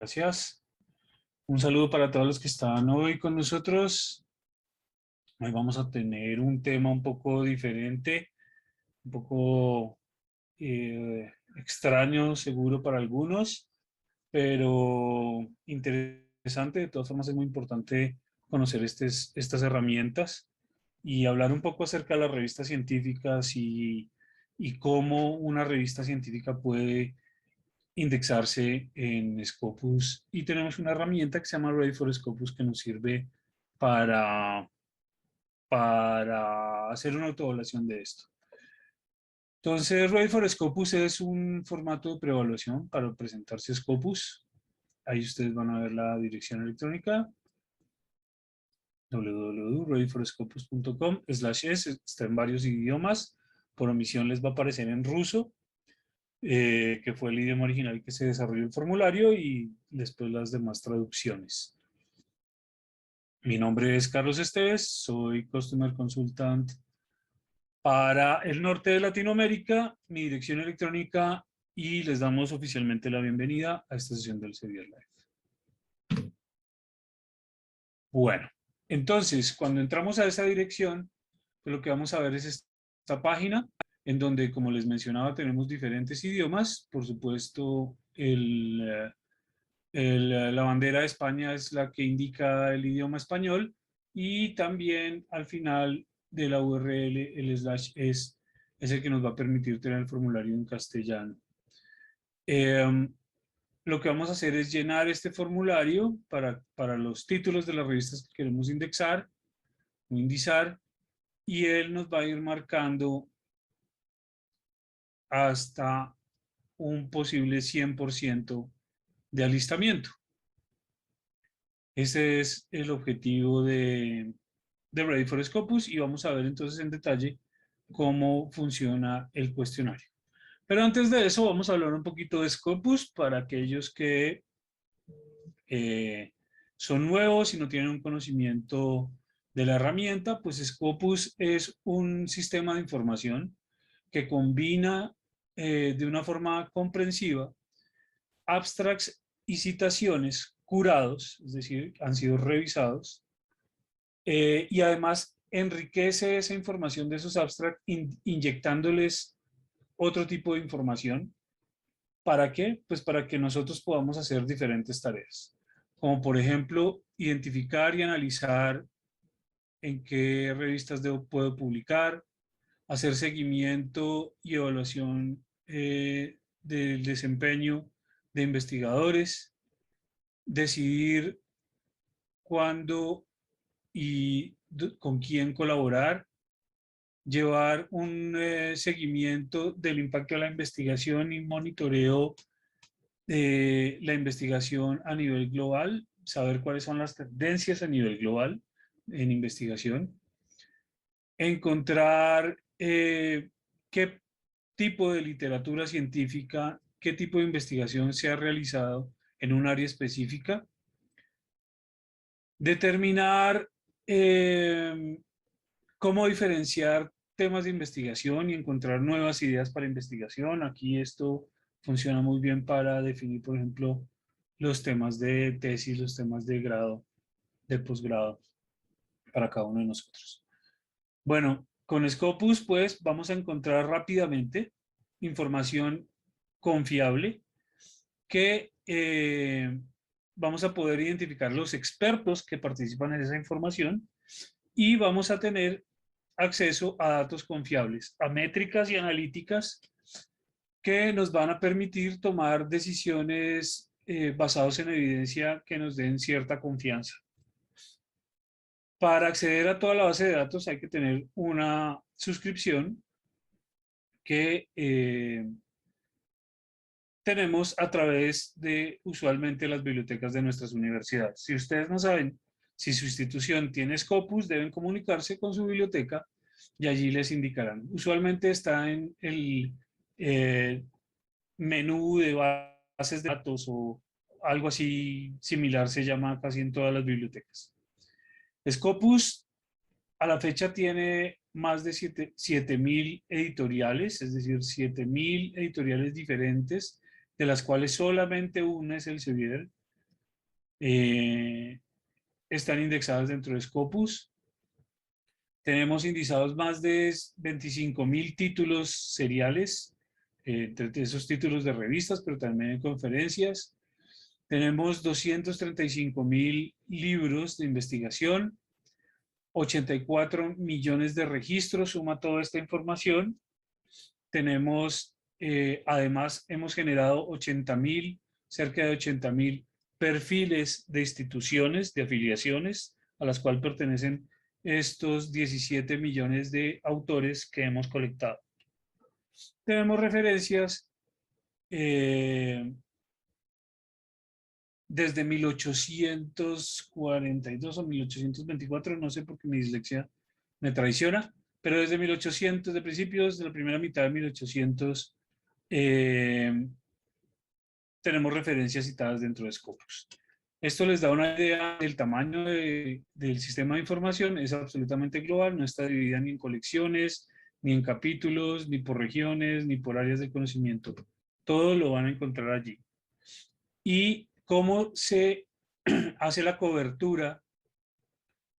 Gracias. Un saludo para todos los que están hoy con nosotros. Hoy vamos a tener un tema un poco diferente, un poco extraño seguro para algunos, pero interesante. De todas formas es muy importante conocer estas herramientas y hablar un poco acerca de las revistas científicas y cómo una revista científica puede indexarse en Scopus, y tenemos una herramienta que se llama Ready for Scopus que nos sirve para, para hacer una autoevaluación de esto. Entonces, Ready for Scopus es un formato de preevaluación para presentarse Scopus. Ahí ustedes van a ver la dirección electrónica www.readyforscopus.com/es, está en varios idiomas. Por omisión les va a aparecer en ruso, que fue el idioma original que se desarrolló el formulario, y después las demás traducciones. Mi nombre es Carlos Esteves, soy Customer Consultant para el norte de Latinoamérica, mi dirección electrónica, y les damos oficialmente la bienvenida a esta sesión del Elsevier Live. Bueno, entonces, cuando entramos a esa dirección, pues lo que vamos a ver es esta página, en donde, como les mencionaba, tenemos diferentes idiomas. Por supuesto, la bandera de España es la que indica el idioma español, y también al final de la URL el slash es el que nos va a permitir tener el formulario en castellano. Lo que vamos a hacer es llenar este formulario para los títulos de las revistas que queremos indexar o indizar, y él nos va a ir marcando hasta un posible 100% de alistamiento. Ese es el objetivo de Ready for Scopus, y vamos a ver entonces en detalle cómo funciona el cuestionario. Pero antes de eso vamos a hablar un poquito de Scopus para aquellos que son nuevos y no tienen un conocimiento de la herramienta. Pues Scopus es un sistema de información que combina de una forma comprensiva abstracts y citaciones curados, es decir, han sido revisados, y además enriquece esa información de esos abstracts inyectándoles otro tipo de información. ¿Para qué? Pues para que nosotros podamos hacer diferentes tareas, como por ejemplo identificar y analizar en qué revistas puedo publicar, hacer seguimiento y evaluación del desempeño de investigadores, decidir cuándo y con quién colaborar, llevar un seguimiento del impacto de la investigación y monitoreo de la investigación a nivel global, saber cuáles son las tendencias a nivel global en investigación, encontrar qué tipo de literatura científica, qué tipo de investigación se ha realizado en un área específica, determinar cómo diferenciar temas de investigación y encontrar nuevas ideas para investigación. Aquí esto funciona muy bien para definir, por ejemplo, los temas de tesis, los temas de grado, de posgrado, para cada uno de nosotros. Bueno, con Scopus, pues, vamos a encontrar rápidamente información confiable que vamos a poder identificar los expertos que participan en esa información, y vamos a tener acceso a datos confiables, a métricas y analíticas que nos van a permitir tomar decisiones basadas en evidencia que nos den cierta confianza. Para acceder a toda la base de datos hay que tener una suscripción que tenemos a través de usualmente las bibliotecas de nuestras universidades. Si ustedes no saben si su institución tiene Scopus, deben comunicarse con su biblioteca y allí les indicarán. Usualmente está en el menú de bases de datos o algo así similar, se llama casi en todas las bibliotecas. Scopus a la fecha tiene más de 7.000 editoriales, es decir, 7.000 editoriales diferentes, de las cuales solamente una es Elsevier. están indexadas dentro de Scopus. Tenemos indexados más de 25.000 títulos seriales, entre esos títulos de revistas, pero también de conferencias. Tenemos 235.000 libros de investigación, 84 millones de registros, suma toda esta información. Tenemos, además, hemos generado cerca de 80.000 perfiles de instituciones, de afiliaciones, a las cuales pertenecen estos 17 millones de autores que hemos colectado. Tenemos referencias desde 1842 o 1824, no sé por qué mi dislexia me traiciona, pero desde 1800, de principios de la primera mitad de 1800, tenemos referencias citadas dentro de Scopus. Esto les da una idea del tamaño del sistema de información, es absolutamente global, no está dividida ni en colecciones, ni en capítulos, ni por regiones, ni por áreas de conocimiento. Todo lo van a encontrar allí. Y cómo se hace la cobertura,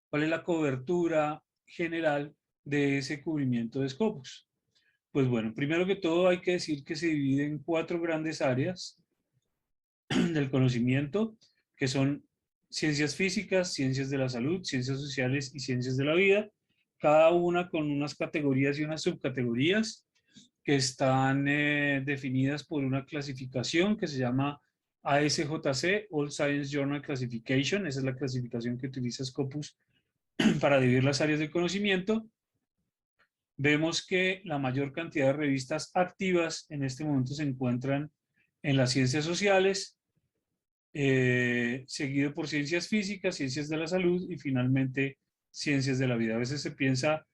cuál es la cobertura general de ese cubrimiento de Scopus. Pues bueno, primero que todo hay que decir que se divide en 4 grandes áreas del conocimiento, que son ciencias físicas, ciencias de la salud, ciencias sociales y ciencias de la vida, cada una con unas categorías y unas subcategorías que están definidas por una clasificación que se llama ASJC, All Science Journal Classification. Esa es la clasificación que utiliza Scopus para dividir las áreas del conocimiento. Vemos que la mayor cantidad de revistas activas en este momento se encuentran en las ciencias sociales, seguido por ciencias físicas, ciencias de la salud y finalmente ciencias de la vida. A veces se piensa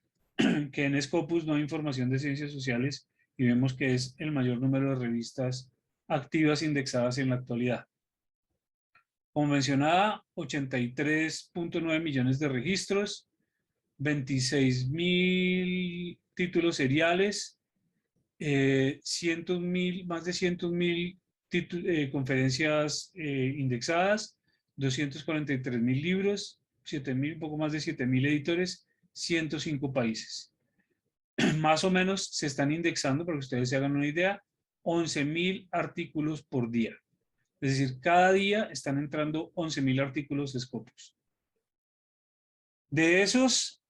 que en Scopus no hay información de ciencias sociales y vemos que es el mayor número de revistas activas indexadas en la actualidad. Como mencionaba, 83.9 millones de registros, 26.000 títulos seriales, más de 100.000 conferencias indexadas, 243.000 libros, 7.000, poco más de 7.000 editores, 105 países. Más o menos se están indexando, para que ustedes se hagan una idea, 11.000 artículos por día. Es decir, cada día están entrando 11.000 artículos de Scopus. De esos,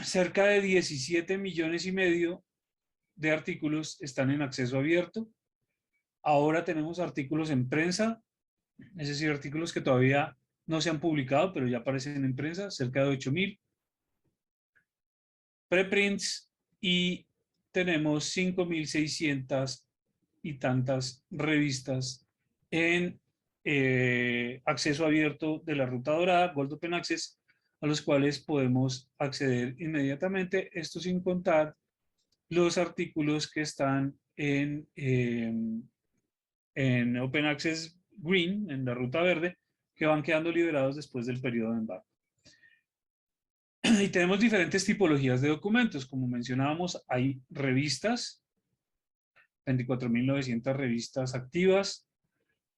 cerca de 17 millones y medio de artículos están en acceso abierto. Ahora tenemos artículos en prensa, es decir, artículos que todavía no se han publicado, pero ya aparecen en prensa, cerca de 8.000. Preprints, y tenemos 5.600 y tantas revistas en acceso abierto de la ruta dorada, Gold Open Access, a los cuales podemos acceder inmediatamente, esto sin contar los artículos que están en Open Access Green, en la ruta verde, que van quedando liberados después del periodo de embargo. Y tenemos diferentes tipologías de documentos. Como mencionábamos, hay revistas, 24.900 revistas activas,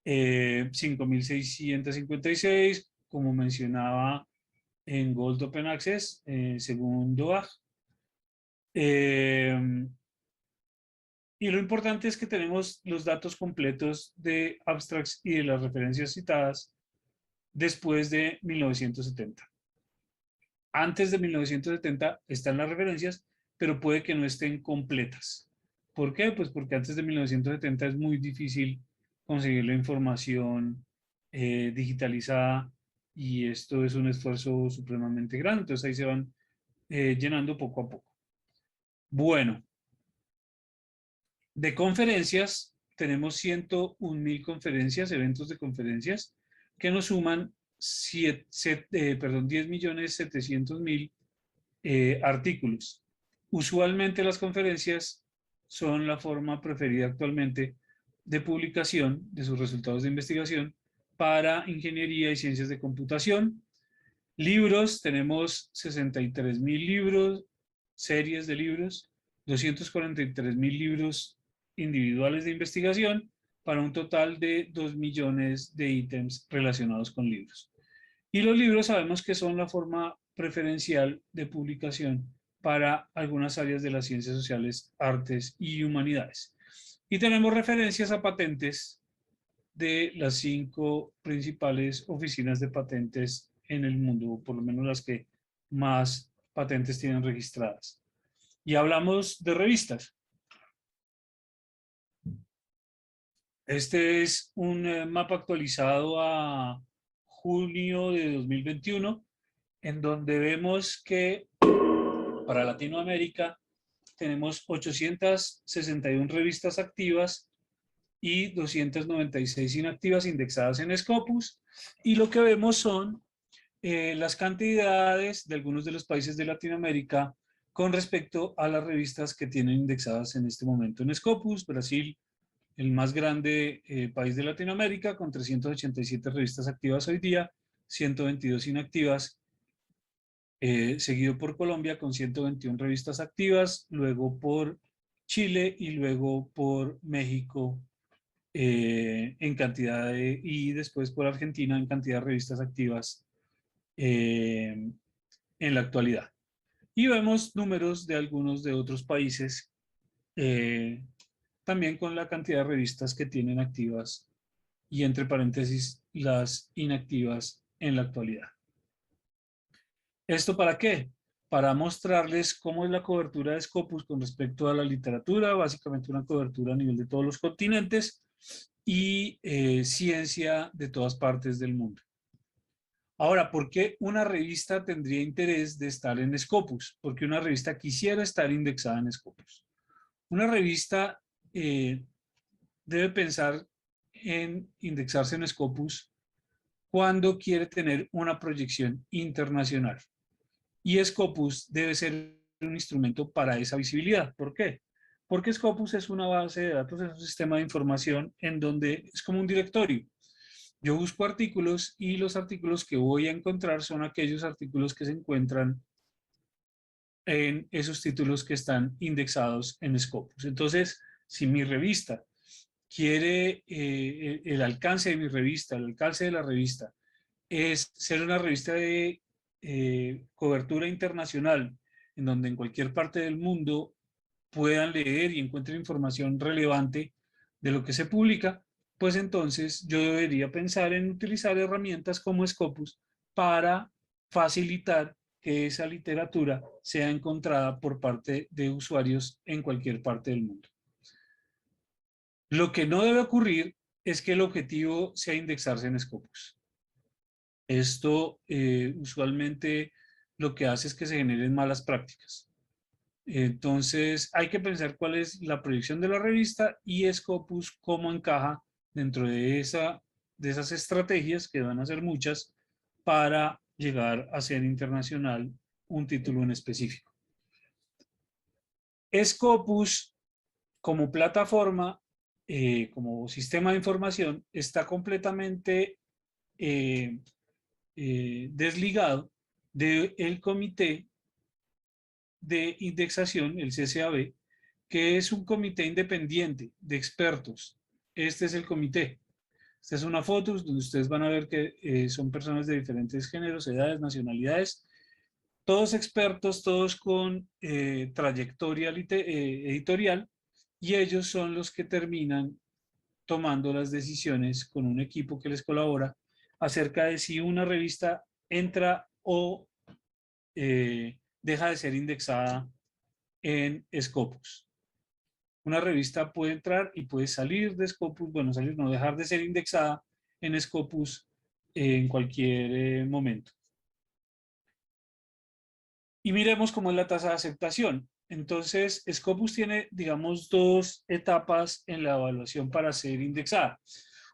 5.656, como mencionaba en Gold Open Access, según DOAJ. Y lo importante es que tenemos los datos completos de abstracts y de las referencias citadas después de 1970. Antes de 1970 están las referencias, pero puede que no estén completas. ¿Por qué? Pues porque antes de 1970 es muy difícil conseguir la información digitalizada y esto es un esfuerzo supremamente grande. Entonces ahí se van llenando poco a poco. Bueno, de conferencias tenemos 101.000 conferencias, eventos de conferencias, que nos suman 10.700.000 artículos. Usualmente las conferencias son la forma preferida actualmente de publicación de sus resultados de investigación para ingeniería y ciencias de computación. Libros, tenemos 63.000 libros, series de libros, 243.000 libros individuales de investigación para un total de 2 millones de ítems relacionados con libros. Y los libros sabemos que son la forma preferencial de publicación para algunas áreas de las ciencias sociales, artes y humanidades. Y tenemos referencias a patentes de las 5 principales oficinas de patentes en el mundo, por lo menos las que más patentes tienen registradas. Y hablamos de revistas. Este es un mapa actualizado a junio de 2021, en donde vemos que para Latinoamérica tenemos 861 revistas activas y 296 inactivas indexadas en Scopus, y lo que vemos son las cantidades de algunos de los países de Latinoamérica con respecto a las revistas que tienen indexadas en este momento en Scopus. Brasil, el más grande país de Latinoamérica, con 387 revistas activas hoy día, 122 inactivas, seguido por Colombia con 121 revistas activas, luego por Chile y luego por México en cantidad de, y después por Argentina en cantidad de revistas activas en la actualidad. Y vemos números de algunos de otros países también con la cantidad de revistas que tienen activas y entre paréntesis las inactivas en la actualidad. ¿Esto para qué? Para mostrarles cómo es la cobertura de Scopus con respecto a la literatura, básicamente una cobertura a nivel de todos los continentes y ciencia de todas partes del mundo. Ahora, ¿por qué una revista tendría interés de estar en Scopus? ¿Por qué una revista quisiera estar indexada en Scopus? Una revista debe pensar en indexarse en Scopus cuando quiere tener una proyección internacional. Y Scopus debe ser un instrumento para esa visibilidad. ¿Por qué? Porque Scopus es una base de datos, es un sistema de información en donde es como un directorio. Yo busco artículos y los artículos que voy a encontrar son aquellos artículos que se encuentran en esos títulos que están indexados en Scopus. Entonces, si mi revista quiere, el alcance de mi revista, el alcance de la revista, es ser una revista de cobertura internacional, en donde en cualquier parte del mundo puedan leer y encuentren información relevante de lo que se publica, pues entonces yo debería pensar en utilizar herramientas como Scopus para facilitar que esa literatura sea encontrada por parte de usuarios en cualquier parte del mundo. Lo que no debe ocurrir es que el objetivo sea indexarse en Scopus. Esto usualmente lo que hace es que se generen malas prácticas. Entonces hay que pensar cuál es la proyección de la revista y Scopus cómo encaja dentro de esas estrategias, que van a ser muchas, para llegar a ser internacional un título en específico. Scopus como plataforma, como sistema de información, está completamente desligado del comité de indexación, el CCAB, que es un comité independiente de expertos. Este es el comité. Esta es una foto donde ustedes van a ver que son personas de diferentes géneros, edades, nacionalidades, todos expertos, todos con trayectoria editorial, y ellos son los que terminan tomando las decisiones con un equipo que les colabora acerca de si una revista entra o deja de ser indexada en Scopus. Una revista puede entrar y puede salir de Scopus, bueno, salir, no, dejar de ser indexada en Scopus en cualquier momento. Y miremos cómo es la tasa de aceptación. Entonces, Scopus tiene, digamos, dos etapas en la evaluación para ser indexada.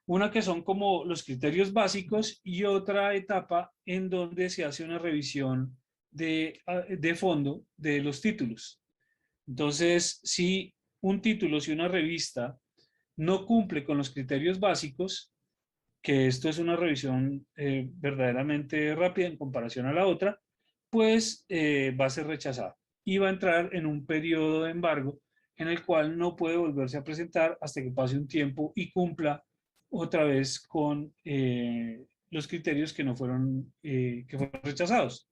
Una que son como los criterios básicos y otra etapa en donde se hace una revisión de fondo de los títulos. Entonces, si un título, si una revista no cumple con los criterios básicos, que esto es una revisión verdaderamente rápida en comparación a la otra, pues va a ser rechazada y va a entrar en un periodo de embargo, en el cual no puede volverse a presentar hasta que pase un tiempo y cumpla otra vez con los criterios que que fueron rechazados.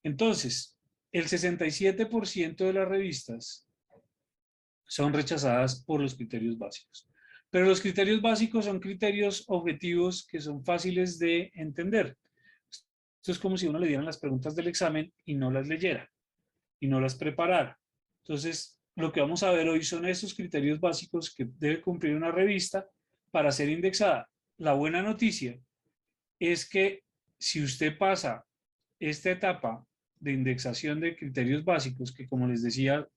Entonces, el 67% de las revistas son rechazadas por los criterios básicos. Pero los criterios básicos son criterios objetivos que son fáciles de entender. Esto es como si uno le dieran las preguntas del examen y no las leyera y no las preparara. Entonces, lo que vamos a ver hoy son esos criterios básicos que debe cumplir una revista para ser indexada. La buena noticia es que si usted pasa esta etapa de indexación de criterios básicos, que como les decía,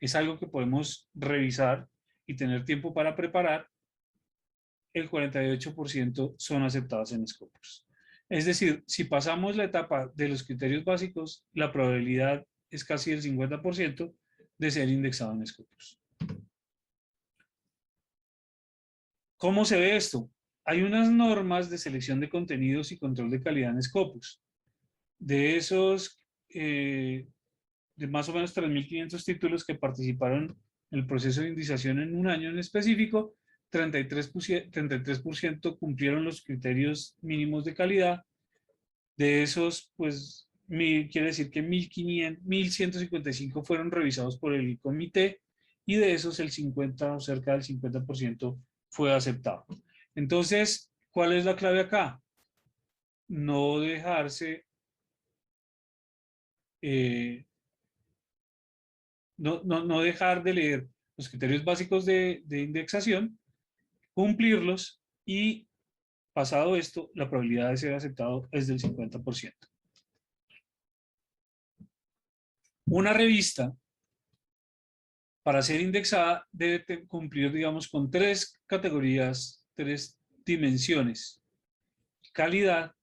es algo que podemos revisar y tener tiempo para preparar, el 48% son aceptadas en Scopus. Es decir, si pasamos la etapa de los criterios básicos, la probabilidad es casi el 50% de ser indexado en Scopus. ¿Cómo se ve esto? Hay unas normas de selección de contenidos y control de calidad en Scopus. De esos, de más o menos 3.500 títulos que participaron en el proceso de indización en un año en específico, 33% cumplieron los criterios mínimos de calidad. De esos, pues, quiere decir que 1.155 fueron revisados por el comité y de esos el 50 o cerca del 50% fue aceptado. Entonces, ¿cuál es la clave acá? No dejarse, no dejar de leer los criterios básicos de indexación, cumplirlos y pasado esto, la probabilidad de ser aceptado es del 50%. Una revista, para ser indexada, debe cumplir, digamos, con tres categorías, tres dimensiones: calidad,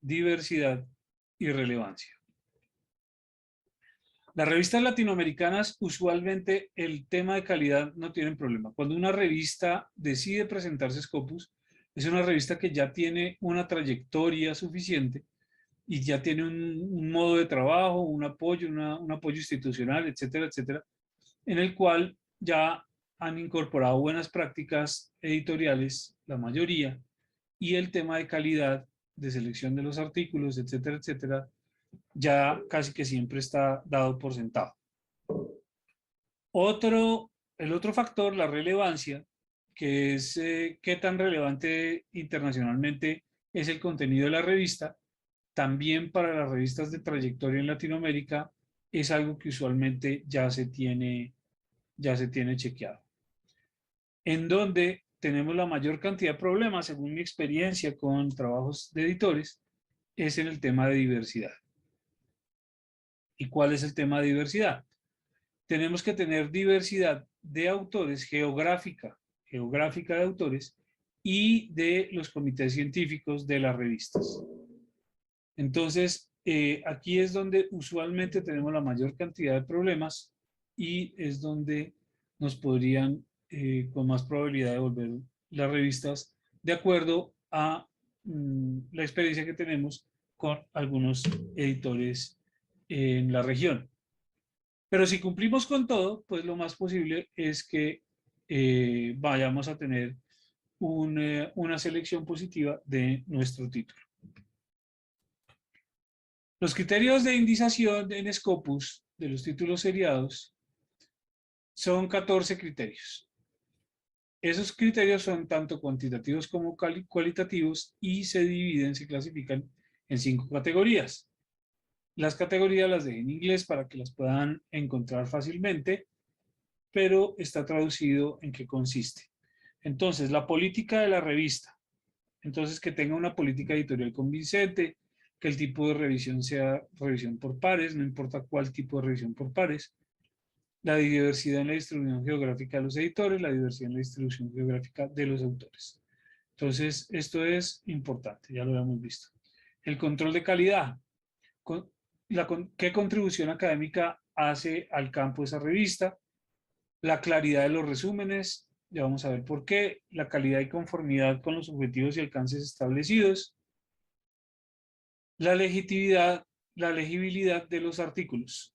diversidad y relevancia. Las revistas latinoamericanas, usualmente el tema de calidad no tienen problema. Cuando una revista decide presentarse Scopus, es una revista que ya tiene una trayectoria suficiente y ya tiene un modo de trabajo, un apoyo institucional, etcétera, etcétera, en el cual ya han incorporado buenas prácticas editoriales, la mayoría, y el tema de calidad, de selección de los artículos, etcétera, etcétera, ya casi que siempre está dado por sentado. El otro factor, la relevancia, que es qué tan relevante internacionalmente es el contenido de la revista, también para las revistas de trayectoria en Latinoamérica es algo que usualmente ya se tiene chequeado. En donde tenemos la mayor cantidad de problemas, según mi experiencia con trabajos de editores, es en el tema de diversidad. ¿Y cuál es el tema de diversidad? Tenemos que tener diversidad de autores, geográfica de autores y de los comités científicos de las revistas. Entonces, aquí es donde usualmente tenemos la mayor cantidad de problemas y es donde nos podrían con más probabilidad de devolver las revistas de acuerdo a la experiencia que tenemos con algunos editores en la región. Pero si cumplimos con todo, pues lo más posible es que vayamos a tener una selección positiva de nuestro título. Los criterios de indización en Scopus de los títulos seriados son 14 criterios. Esos criterios son tanto cuantitativos como cualitativos y se clasifican en 5 categorías. Las categorías las dejé en inglés para que las puedan encontrar fácilmente, pero está traducido en qué consiste. Entonces, la política de la revista. Entonces, que tenga una política editorial convincente, que el tipo de revisión sea revisión por pares, no importa cuál tipo de revisión por pares. La diversidad en la distribución geográfica de los editores, la diversidad en la distribución geográfica de los autores. Entonces, esto es importante, ya lo hemos visto. El control de calidad. ¿Qué contribución académica hace al campo esa revista? La claridad de los resúmenes, ya vamos a ver por qué. La calidad y conformidad con los objetivos y alcances establecidos. La legibilidad de los artículos.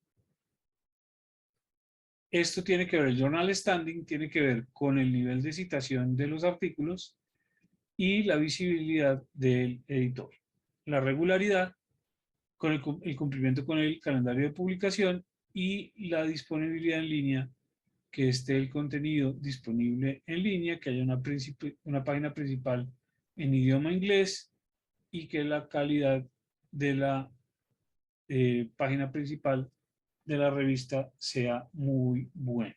Esto tiene que ver, el journal standing tiene que ver con el nivel de citación de los artículos y la visibilidad del editor. La regularidad con el cumplimiento con el calendario de publicación y la disponibilidad en línea, que esté el contenido disponible en línea, que haya una página principal en idioma inglés y que la calidad de la página principal de la revista sea muy buena.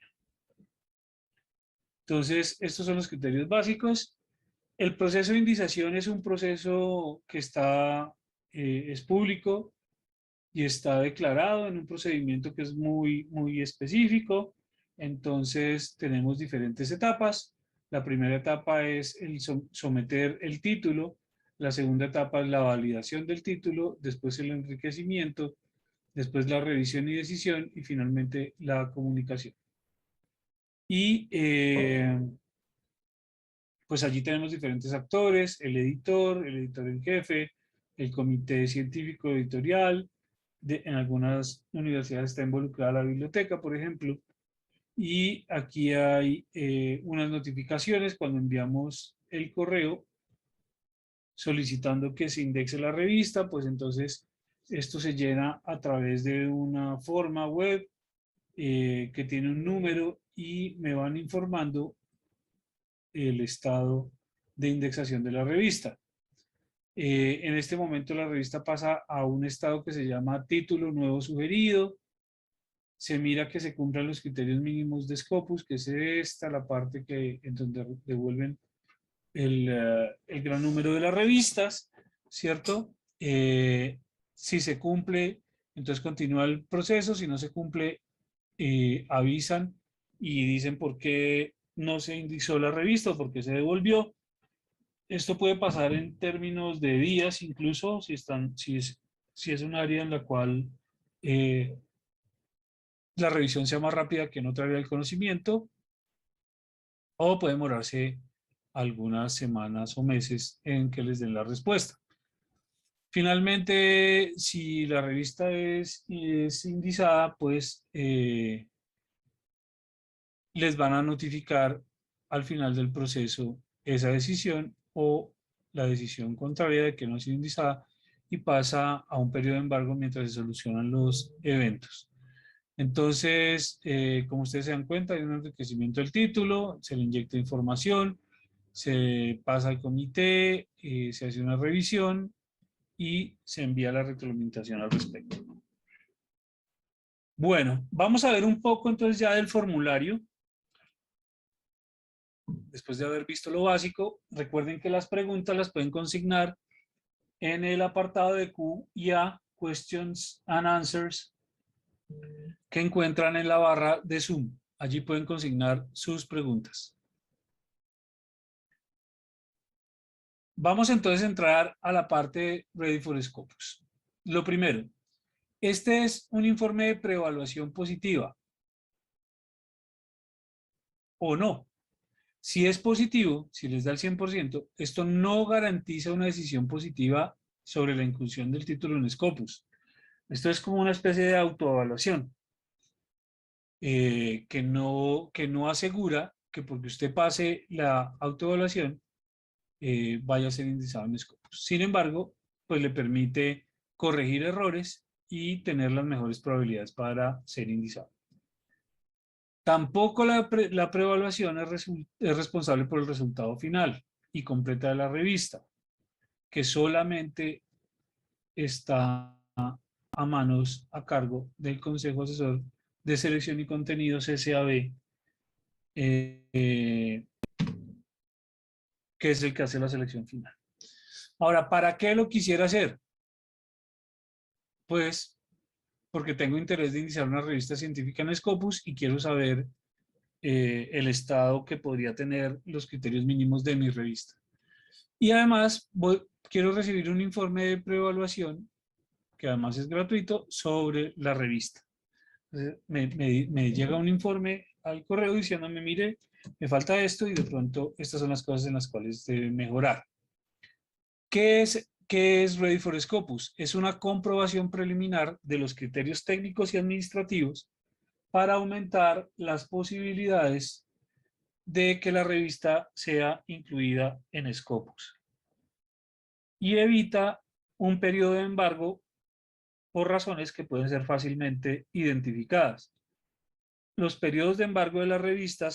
Entonces, estos son los criterios básicos. El proceso de indización es un proceso que es público y está declarado en un procedimiento que es muy específico. Entonces, tenemos diferentes etapas. La primera etapa es el someter el título. La segunda etapa es la validación del título, después el enriquecimiento, después la revisión y decisión y finalmente la comunicación. Y pues allí tenemos diferentes actores, el editor en jefe, el comité científico editorial, en algunas universidades está involucrada la biblioteca, por ejemplo, y aquí hay unas notificaciones cuando enviamos el correo solicitando que se indexe la revista, pues entonces esto se llena a través de una forma web que tiene un número y me van informando el estado de indexación de la revista. En este momento la revista pasa a un estado que se llama título nuevo sugerido. Se mira que se cumplan los criterios mínimos de Scopus, que es esta, la parte en donde devuelven el gran número de las revistas, ¿cierto? Si se cumple, entonces continúa el proceso. Si no se cumple, avisan y dicen por qué no se indexó la revista o por qué se devolvió. Esto puede pasar en términos de días, incluso si es un área en la cual la revisión sea más rápida que en otra área del conocimiento, o puede demorarse algunas semanas o meses en que les den la respuesta. Finalmente, si la revista es indizada, pues les van a notificar al final del proceso esa decisión o la decisión contraria de que no ha sido indizada y pasa a un periodo de embargo mientras se solucionan los eventos. Entonces, como ustedes se dan cuenta, hay un enriquecimiento del título, se le inyecta información, se pasa al comité, se hace una revisión y se envía la retroalimentación al respecto. Bueno, vamos a ver un poco entonces ya del formulario. Después de haber visto lo básico, recuerden que las preguntas las pueden consignar en el apartado de Q y A, Questions and Answers, que encuentran en la barra de Zoom. Allí pueden consignar sus preguntas. Vamos entonces a entrar a la parte Ready for Scopus. Lo primero, este es un informe de preevaluación positiva o no. Si es positivo, si les da el 100%, esto no garantiza una decisión positiva sobre la inclusión del título en Scopus. Esto es como una especie de autoevaluación que no asegura que porque usted pase la autoevaluación vaya a ser indexado en Scopus. Sin embargo, pues le permite corregir errores y tener las mejores probabilidades para ser indexado. Tampoco la preevaluación es responsable por el resultado final y completa de la revista, que solamente está a manos, a cargo del Consejo Asesor de Selección y Contenidos SAB, que es el que hace la selección final. Ahora, ¿para qué lo quisiera hacer? Pues porque tengo interés de iniciar una revista científica en Scopus y quiero saber el estado que podría tener los criterios mínimos de mi revista. Y además quiero recibir un informe de preevaluación, que además es gratuito, sobre la revista. Entonces, me llega un informe al correo diciéndome, mire, me falta esto y de pronto estas son las cosas en las cuales debe mejorar. ¿Qué es Ready for Scopus? Es una comprobación preliminar de los criterios técnicos y administrativos para aumentar las posibilidades de que la revista sea incluida en Scopus. Y evita un periodo de embargo por razones que pueden ser fácilmente identificadas. Los periodos de embargo de la revista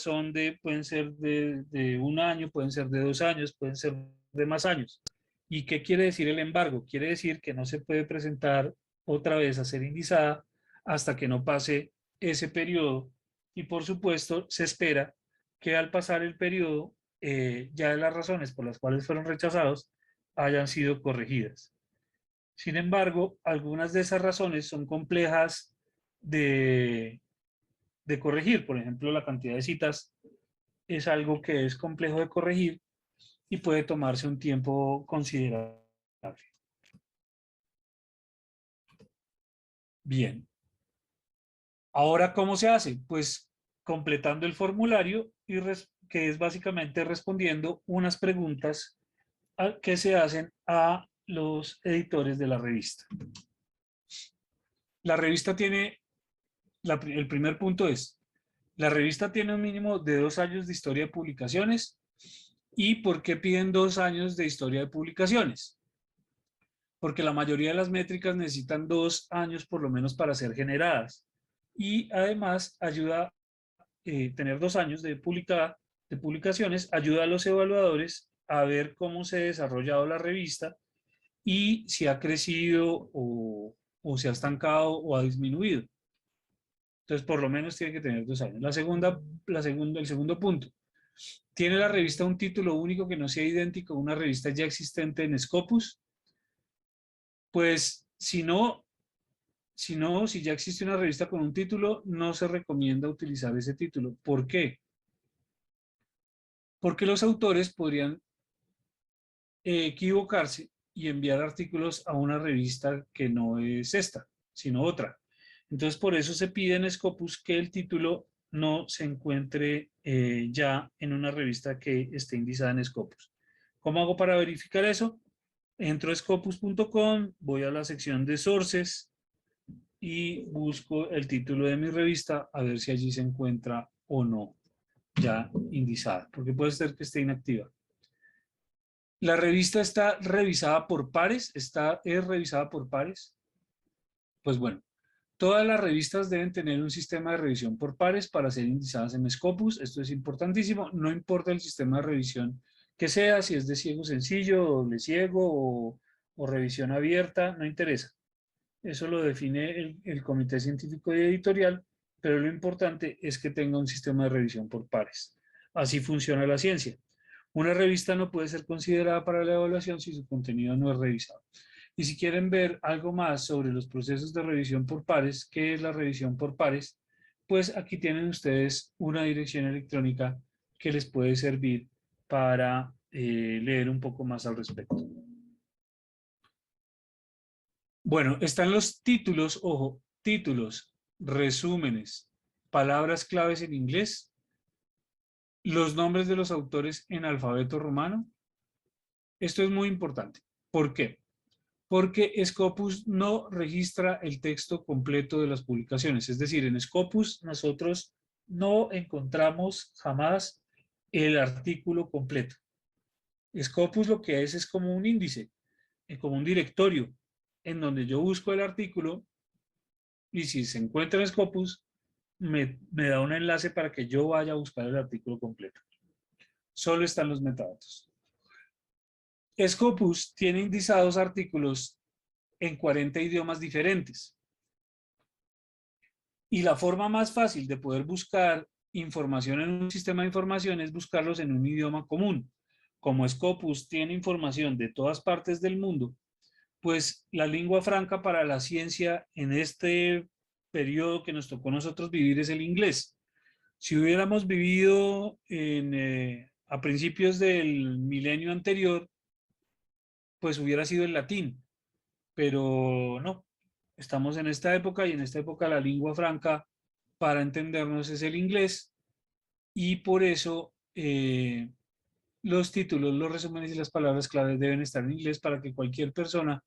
pueden ser de 1 año, pueden ser de 2 años, pueden ser de más años. ¿Y qué quiere decir el embargo? Quiere decir que no se puede presentar otra vez a ser indizada hasta que no pase ese periodo. Y por supuesto, se espera que al pasar el periodo, ya las razones por las cuales fueron rechazados hayan sido corregidas. Sin embargo, algunas de esas razones son complejas de corregir. Por ejemplo, la cantidad de citas es algo que es complejo de corregir y puede tomarse un tiempo considerable. Bien. Ahora, ¿cómo se hace? Pues completando el formulario que es básicamente respondiendo unas preguntas que se hacen a los editores de la revista. La revista tiene, el primer punto es, la revista tiene un mínimo de 2 años de historia de publicaciones. ¿Y por qué piden 2 años de historia de publicaciones? Porque la mayoría de las métricas necesitan 2 años por lo menos para ser generadas. Y además ayuda, tener 2 años de publicaciones, ayuda a los evaluadores a ver cómo se ha desarrollado la revista y si ha crecido o se ha estancado o ha disminuido. Entonces, por lo menos tiene que tener 2 años. El segundo punto. ¿Tiene la revista un título único que no sea idéntico a una revista ya existente en Scopus? Pues si ya existe una revista con un título, no se recomienda utilizar ese título. ¿Por qué? Porque los autores podrían equivocarse y enviar artículos a una revista que no es esta, sino otra. Entonces, por eso se pide en Scopus que el título no se encuentre ya en una revista que esté indizada en Scopus. ¿Cómo hago para verificar eso? Entro a scopus.com, voy a la sección de sources y busco el título de mi revista a ver si allí se encuentra o no ya indizada, porque puede ser que esté inactiva. La revista está revisada por pares, es revisada por pares. Pues bueno, todas las revistas deben tener un sistema de revisión por pares para ser indizadas en Scopus. Esto es importantísimo. No importa el sistema de revisión que sea, si es de ciego sencillo, doble ciego o revisión abierta, no interesa. Eso lo define el comité científico y editorial, pero lo importante es que tenga un sistema de revisión por pares. Así funciona la ciencia. Una revista no puede ser considerada para la evaluación si su contenido no es revisado. Y si quieren ver algo más sobre los procesos de revisión por pares, ¿qué es la revisión por pares? Pues aquí tienen ustedes una dirección electrónica que les puede servir para leer un poco más al respecto. Bueno, están los títulos, ojo, títulos, resúmenes, palabras claves en inglés, los nombres de los autores en alfabeto romano. Esto es muy importante. ¿Por qué? Porque Scopus no registra el texto completo de las publicaciones. Es decir, en Scopus nosotros no encontramos jamás el artículo completo. Scopus lo que es como un índice, como un directorio, en donde yo busco el artículo y si se encuentra en Scopus, me da un enlace para que yo vaya a buscar el artículo completo. Solo están los metadatos. Scopus tiene indizados artículos en 40 idiomas diferentes. Y la forma más fácil de poder buscar información en un sistema de información es buscarlos en un idioma común. Como Scopus tiene información de todas partes del mundo, pues la lengua franca para la ciencia en este periodo que nos tocó a nosotros vivir es el inglés. Si hubiéramos vivido a principios del milenio anterior, pues hubiera sido el latín, pero no, estamos en esta época y en esta época la lengua franca para entendernos es el inglés y por eso los títulos, los resúmenes y las palabras claves deben estar en inglés para que cualquier persona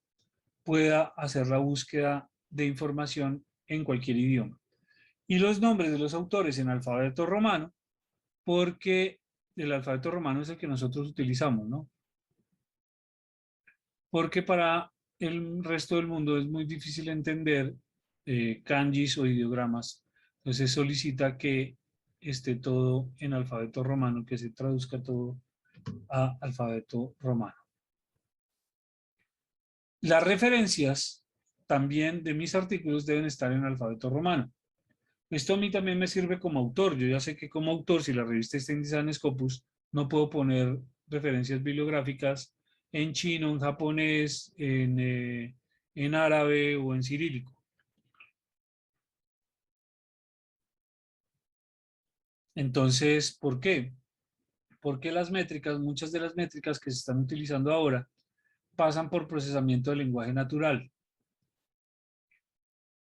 pueda hacer la búsqueda de información en cualquier idioma. Y los nombres de los autores en alfabeto romano, porque el alfabeto romano es el que nosotros utilizamos, ¿no? Porque para el resto del mundo es muy difícil entender kanjis o ideogramas. Entonces solicita que esté todo en alfabeto romano, que se traduzca todo a alfabeto romano. Las referencias también de mis artículos deben estar en alfabeto romano. Esto a mí también me sirve como autor. Yo ya sé que como autor, si la revista está indexada en Scopus, no puedo poner referencias bibliográficas en chino, en japonés, en árabe o en cirílico. Entonces, ¿por qué? Porque las métricas, muchas de las métricas que se están utilizando ahora, pasan por procesamiento del lenguaje natural.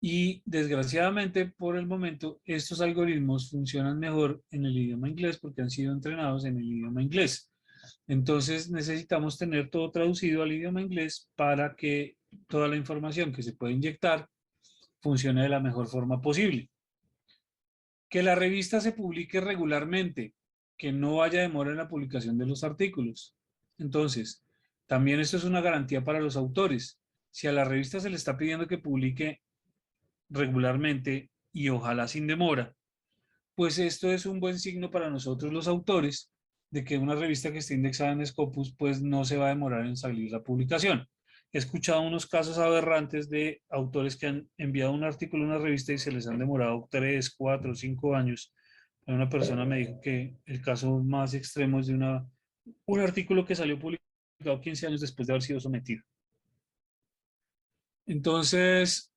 Y desgraciadamente, por el momento, estos algoritmos funcionan mejor en el idioma inglés porque han sido entrenados en el idioma inglés. Entonces necesitamos tener todo traducido al idioma inglés para que toda la información que se puede inyectar funcione de la mejor forma posible. Que la revista se publique regularmente, que no haya demora en la publicación de los artículos. Entonces, también esto es una garantía para los autores. Si a la revista se le está pidiendo que publique regularmente y ojalá sin demora, pues esto es un buen signo para nosotros los autores de que una revista que esté indexada en Scopus pues no se va a demorar en salir la publicación. He escuchado unos casos aberrantes de autores que han enviado un artículo a una revista y se les han demorado 3, 4, 5 años. Una persona me dijo que el caso más extremo es de un artículo que salió publicado 15 años después de haber sido sometido. Entonces,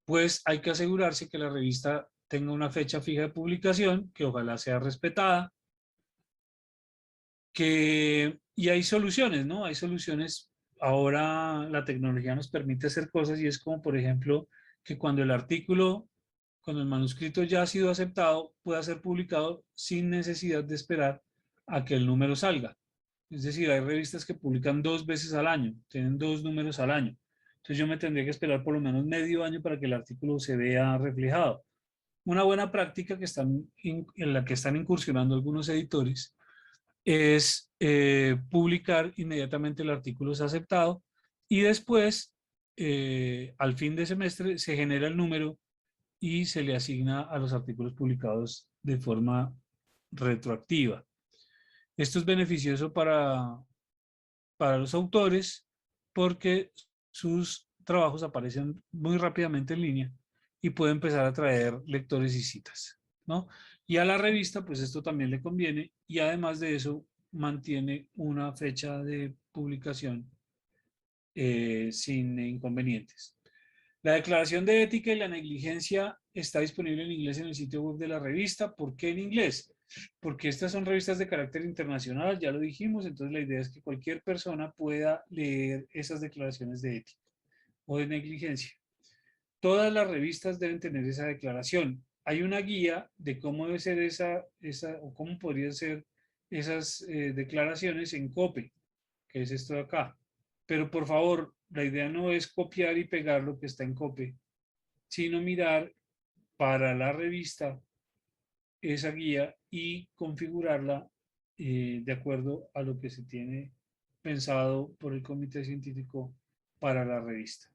pues hay que asegurarse que la revista tenga una fecha fija de publicación, que ojalá sea respetada, y hay soluciones, ¿no? Hay soluciones. Ahora la tecnología nos permite hacer cosas y es como, por ejemplo, que cuando el manuscrito ya ha sido aceptado, pueda ser publicado sin necesidad de esperar a que el número salga. Es decir, hay revistas que publican 2 veces al año, tienen 2 números al año. Entonces yo me tendría que esperar por lo menos medio año para que el artículo se vea reflejado. Una buena práctica en la que están incursionando algunos editores es publicar inmediatamente el artículo es aceptado y después, al fin de semestre, se genera el número y se le asigna a los artículos publicados de forma retroactiva. Esto es beneficioso para los autores porque sus trabajos aparecen muy rápidamente en línea y puede empezar a traer lectores y citas, ¿no? Y a la revista, pues esto también le conviene y además de eso mantiene una fecha de publicación sin inconvenientes. La declaración de ética y la negligencia está disponible en inglés en el sitio web de la revista. ¿Por qué en inglés? Porque estas son revistas de carácter internacional, ya lo dijimos, entonces la idea es que cualquier persona pueda leer esas declaraciones de ética o de negligencia. Todas las revistas deben tener esa declaración. Hay una guía de cómo debe ser esa o cómo podrían ser esas declaraciones en COPE, que es esto de acá. Pero por favor, la idea no es copiar y pegar lo que está en COPE, sino mirar para la revista esa guía y configurarla de acuerdo a lo que se tiene pensado por el comité científico para la revista.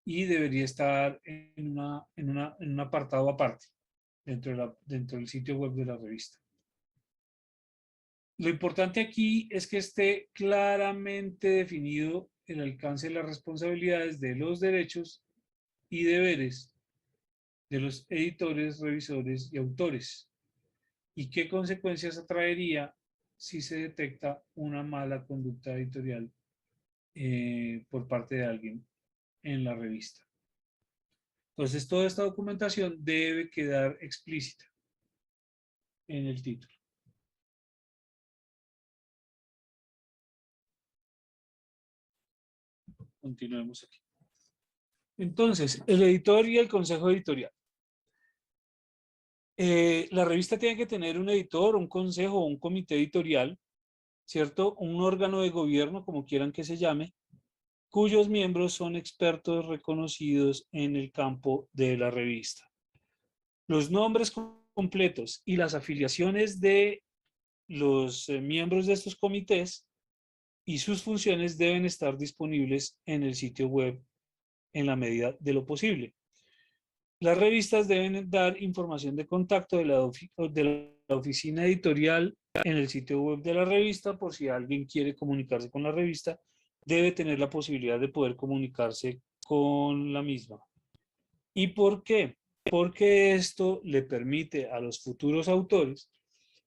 Y debería estar en un apartado aparte dentro del sitio web de la revista. Lo importante aquí es que esté claramente definido el alcance de las responsabilidades de los derechos y deberes de los editores, revisores y autores. ¿Y qué consecuencias atraería si se detecta una mala conducta editorial por parte de alguien en la revista? Entonces, toda esta documentación debe quedar explícita en el título. Continuemos aquí. Entonces, el editor y el consejo editorial. La revista tiene que tener un editor, un consejo o un comité editorial, ¿cierto? Un órgano de gobierno, como quieran que se llame, cuyos miembros son expertos reconocidos en el campo de la revista. Los nombres completos y las afiliaciones de los miembros de estos comités y sus funciones deben estar disponibles en el sitio web en la medida de lo posible. Las revistas deben dar información de contacto de la oficina editorial en el sitio web de la revista, por si alguien quiere comunicarse con la revista, debe tener la posibilidad de poder comunicarse con la misma. ¿Y por qué? Porque esto le permite a los futuros autores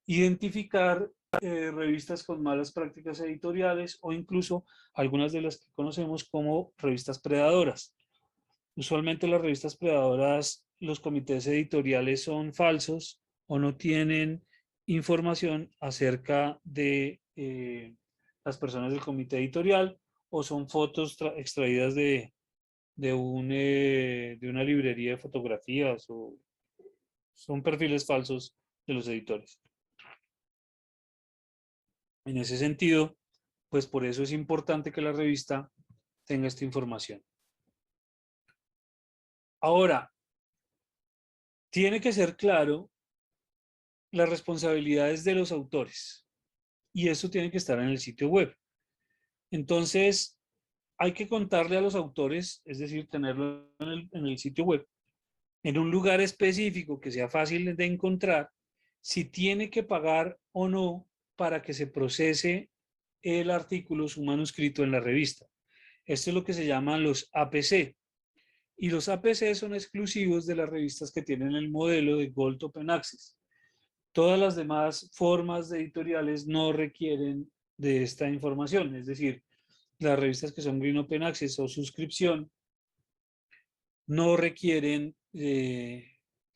identificar revistas con malas prácticas editoriales o incluso algunas de las que conocemos como revistas predadoras. Usualmente las revistas predadoras, los comités editoriales son falsos o no tienen información acerca de las personas del comité editorial o son fotos extraídas de una librería de fotografías o son perfiles falsos de los editores. En ese sentido, pues por eso es importante que la revista tenga esta información. Ahora, tiene que ser claro las responsabilidades de los autores y eso tiene que estar en el sitio web. Entonces, hay que contarle a los autores, es decir, tenerlo en el sitio web, en un lugar específico que sea fácil de encontrar, si tiene que pagar o no para que se procese el artículo, su manuscrito en la revista. Esto es lo que se llaman los APC. Y los APC son exclusivos de las revistas que tienen el modelo de Gold Open Access. Todas las demás formas de editoriales no requieren de esta información, es decir, las revistas que son Green Open Access o suscripción no requieren,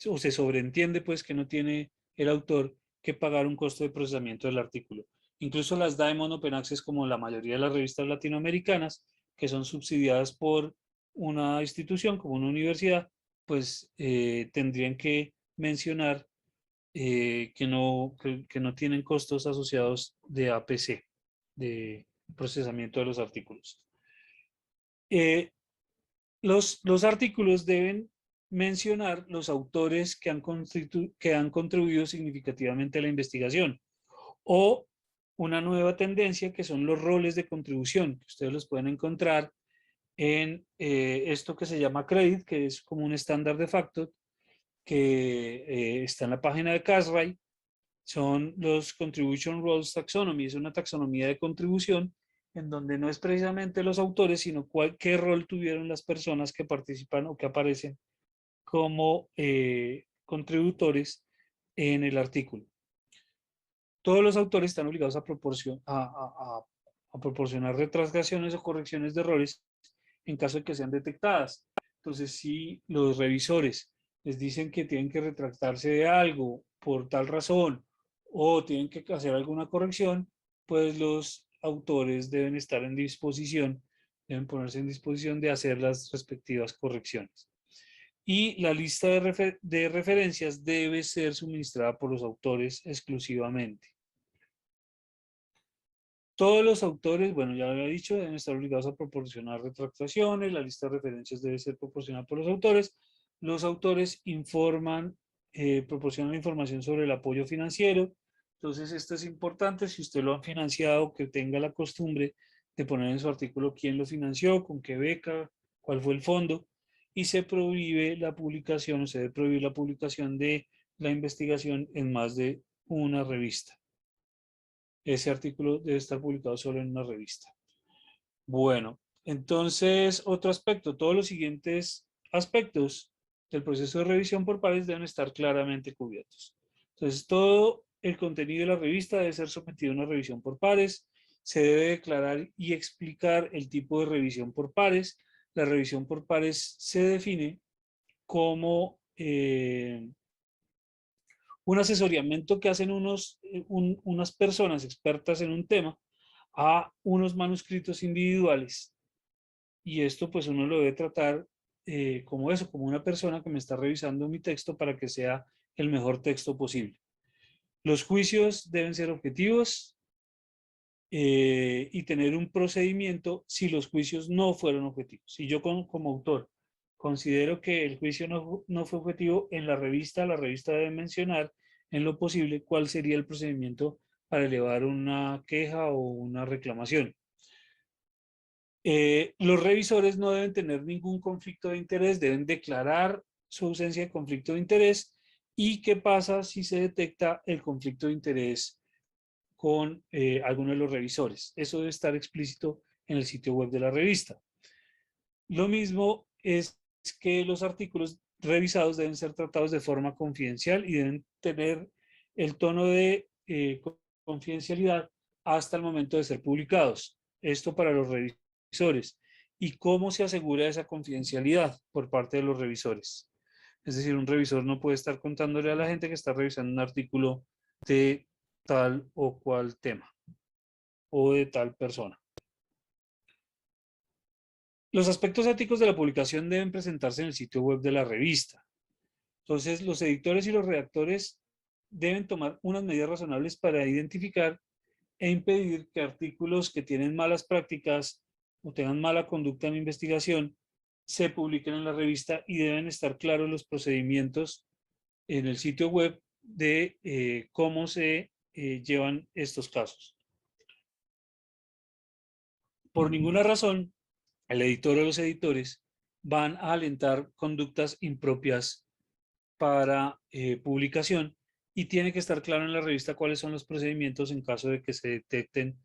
o se sobreentiende pues que no tiene el autor que pagar un costo de procesamiento del artículo. Incluso las Diamond Open Access, como la mayoría de las revistas latinoamericanas, que son subsidiadas por una institución como una universidad, pues tendrían que mencionar que no tienen costos asociados de APC, de procesamiento de los artículos. Los artículos deben mencionar los autores que han contribuido significativamente a la investigación o una nueva tendencia que son los roles de contribución, que ustedes los pueden encontrar en esto que se llama CREDIT, que es como un estándar de facto que está en la página de CASRAI. Son los Contribution Roles Taxonomy, es una taxonomía de contribución en donde no es precisamente los autores, sino qué rol tuvieron las personas que participan o que aparecen como contributores en el artículo. Todos los autores están obligados a proporcionar retractaciones o correcciones de errores en caso de que sean detectadas. Entonces, si los revisores les dicen que tienen que retractarse de algo por tal razón o tienen que hacer alguna corrección, pues los autores deben estar en disposición, deben ponerse en disposición de hacer las respectivas correcciones. Y la lista de referencias debe ser suministrada por los autores exclusivamente. Todos los autores, bueno, ya lo había dicho, deben estar obligados a proporcionar retractaciones, la lista de referencias debe ser proporcionada por los autores. Los autores informan, proporcionan información sobre el apoyo financiero. Entonces, esto es importante, si usted lo ha financiado, que tenga la costumbre de poner en su artículo quién lo financió, con qué beca, cuál fue el fondo, y se prohíbe la publicación, o se debe prohibir la publicación de la investigación en más de una revista. Ese artículo debe estar publicado solo en una revista. Bueno, entonces otro aspecto, todos los siguientes aspectos del proceso de revisión por pares deben estar claramente cubiertos. Entonces todo el contenido de la revista debe ser sometido a una revisión por pares, se debe declarar y explicar el tipo de revisión por pares. La revisión por pares se define como un asesoramiento que hacen unas personas expertas en un tema a unos manuscritos individuales. Y esto pues uno lo debe tratar como eso, como una persona que me está revisando mi texto para que sea el mejor texto posible. Los juicios deben ser objetivos, y tener un procedimiento si los juicios no fueron objetivos. Si yo como autor considero que el juicio no fue objetivo en la revista debe mencionar en lo posible cuál sería el procedimiento para elevar una queja o una reclamación. Los revisores no deben tener ningún conflicto de interés, deben declarar su ausencia de conflicto de interés. ¿Y qué pasa si se detecta el conflicto de interés con alguno de los revisores? Eso debe estar explícito en el sitio web de la revista. Lo mismo es que los artículos revisados deben ser tratados de forma confidencial y deben tener el tono de confidencialidad hasta el momento de ser publicados. Esto para los revisores. ¿Y cómo se asegura esa confidencialidad por parte de los revisores? Es decir, un revisor no puede estar contándole a la gente que está revisando un artículo de tal o cual tema o de tal persona. Los aspectos éticos de la publicación deben presentarse en el sitio web de la revista. Entonces, los editores y los redactores deben tomar unas medidas razonables para identificar e impedir que artículos que tienen malas prácticas o tengan mala conducta en investigación se publiquen en la revista, y deben estar claros los procedimientos en el sitio web de cómo se llevan estos casos. Por ninguna razón, el editor o los editores van a alentar conductas impropias para publicación, y tiene que estar claro en la revista cuáles son los procedimientos en caso de que se detecten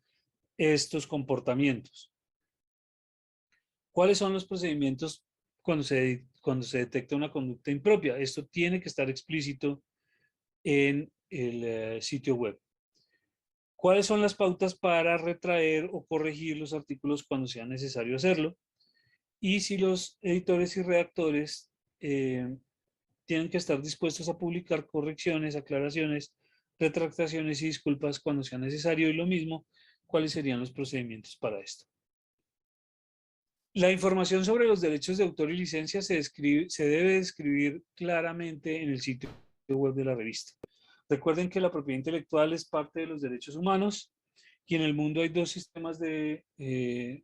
estos comportamientos. ¿Cuáles son los procedimientos cuando se detecta una conducta impropia? Esto tiene que estar explícito en el sitio web. ¿Cuáles son las pautas para retraer o corregir los artículos cuando sea necesario hacerlo? Y si los editores y redactores tienen que estar dispuestos a publicar correcciones, aclaraciones, retractaciones y disculpas cuando sea necesario, y lo mismo, cuáles serían los procedimientos para esto. La información sobre los derechos de autor y licencia se debe describir claramente en el sitio web de la revista. Recuerden que la propiedad intelectual es parte de los derechos humanos, y en el mundo hay dos sistemas de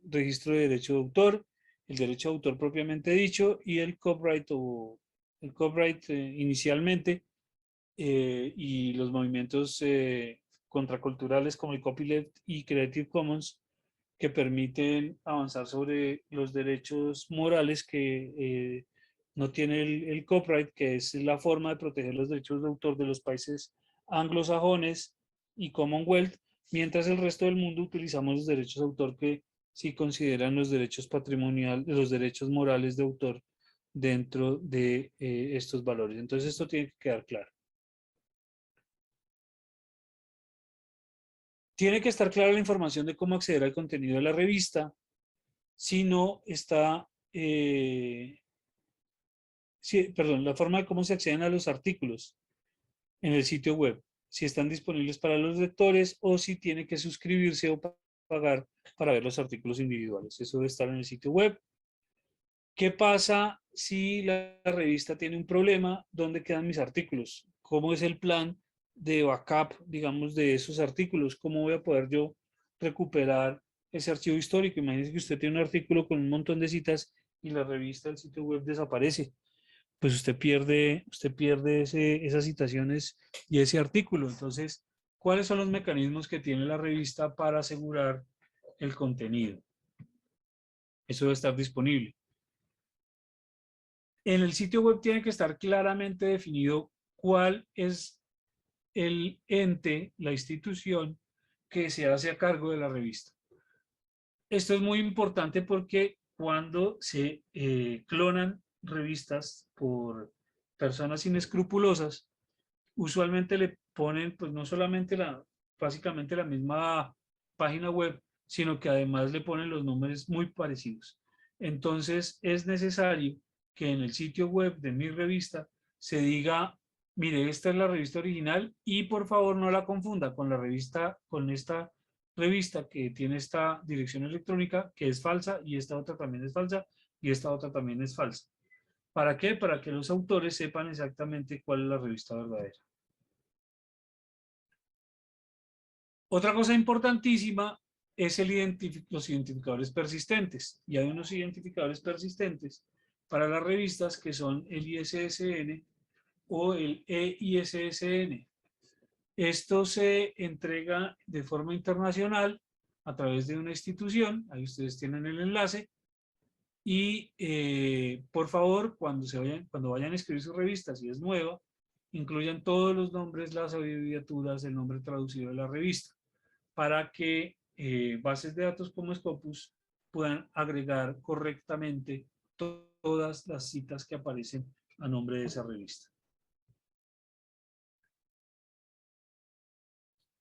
registro de derecho de autor: el derecho de autor propiamente dicho y el copyright, inicialmente, y los movimientos contraculturales como el copyleft y Creative Commons, que permiten avanzar sobre los derechos morales que no tiene el copyright, que es la forma de proteger los derechos de autor de los países anglosajones y Commonwealth, mientras el resto del mundo utilizamos los derechos de autor que sí consideran los derechos patrimoniales, los derechos morales de autor dentro de estos valores. Entonces esto tiene que quedar claro. Tiene que estar clara la información de cómo acceder al contenido de la revista. Si no está, perdón, la forma de cómo se acceden a los artículos en el sitio web, si están disponibles para los lectores o si tiene que suscribirse o pagar para ver los artículos individuales. Eso debe estar en el sitio web. ¿Qué pasa si la revista tiene un problema? ¿Dónde quedan mis artículos? ¿Cómo es el plan de backup, digamos, de esos artículos? ¿Cómo voy a poder yo recuperar ese archivo histórico? Imagínense que usted tiene un artículo con un montón de citas y la revista, el sitio web desaparece. Pues usted pierde esas citaciones y ese artículo. Entonces, ¿cuáles son los mecanismos que tiene la revista para asegurar el contenido? Eso debe estar disponible. En el sitio web tiene que estar claramente definido cuál es el ente, la institución que se hace a cargo de la revista. Esto es muy importante porque cuando se clonan revistas por personas inescrupulosas, usualmente le ponen, pues no solamente básicamente la misma página web, sino que además le ponen los nombres muy parecidos. Entonces es necesario que en el sitio web de mi revista se diga: mire, esta es la revista original, y por favor no la confunda con esta revista que tiene esta dirección electrónica, que es falsa, y esta otra también es falsa, y esta otra también es falsa. ¿Para qué? Para que los autores sepan exactamente cuál es la revista verdadera. Otra cosa importantísima es los identificadores persistentes. Y hay unos identificadores persistentes para las revistas que son el ISSN o el EISSN. Esto se entrega de forma internacional a través de una institución, ahí ustedes tienen el enlace, y por favor, cuando vayan a escribir su revista, si es nueva, incluyan todos los nombres, las abreviaturas, el nombre traducido de la revista, para que bases de datos como Scopus puedan agregar correctamente todas las citas que aparecen a nombre de esa revista.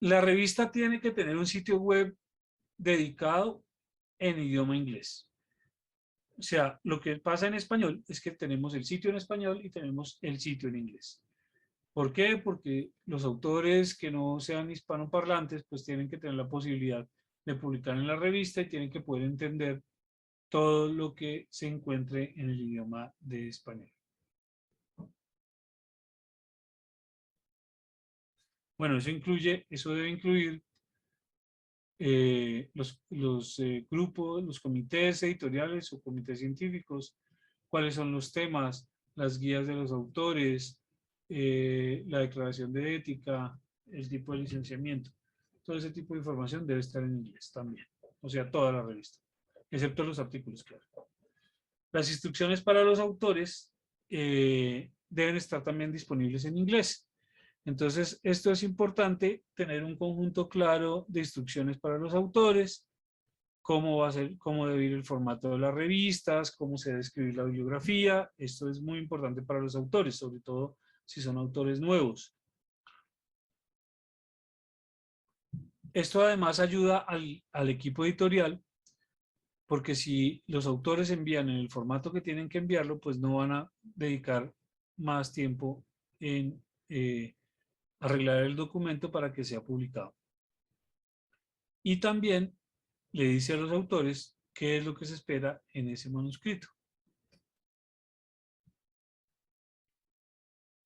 La revista tiene que tener un sitio web dedicado en idioma inglés. O sea, lo que pasa en español es que tenemos el sitio en español y tenemos el sitio en inglés. ¿Por qué? Porque los autores que no sean hispanoparlantes pues tienen que tener la posibilidad de publicar en la revista y tienen que poder entender todo lo que se encuentre en el idioma de español. Bueno, eso debe incluir los grupos, los comités editoriales o comités científicos, cuáles son los temas, las guías de los autores, la declaración de ética, el tipo de licenciamiento. Todo ese tipo de información debe estar en inglés también, o sea, toda la revista, excepto los artículos, claro. Las instrucciones para los autores deben estar también disponibles en inglés. Entonces, esto es importante, tener un conjunto claro de instrucciones para los autores, cómo va a ser, cómo debe ir el formato de las revistas, cómo se debe escribir la bibliografía. Esto es muy importante para los autores, sobre todo si son autores nuevos. Esto además ayuda al equipo editorial, porque si los autores envían en el formato que tienen que enviarlo, pues no van a dedicar más tiempo en arreglar el documento para que sea publicado. Y también le dice a los autores qué es lo que se espera en ese manuscrito.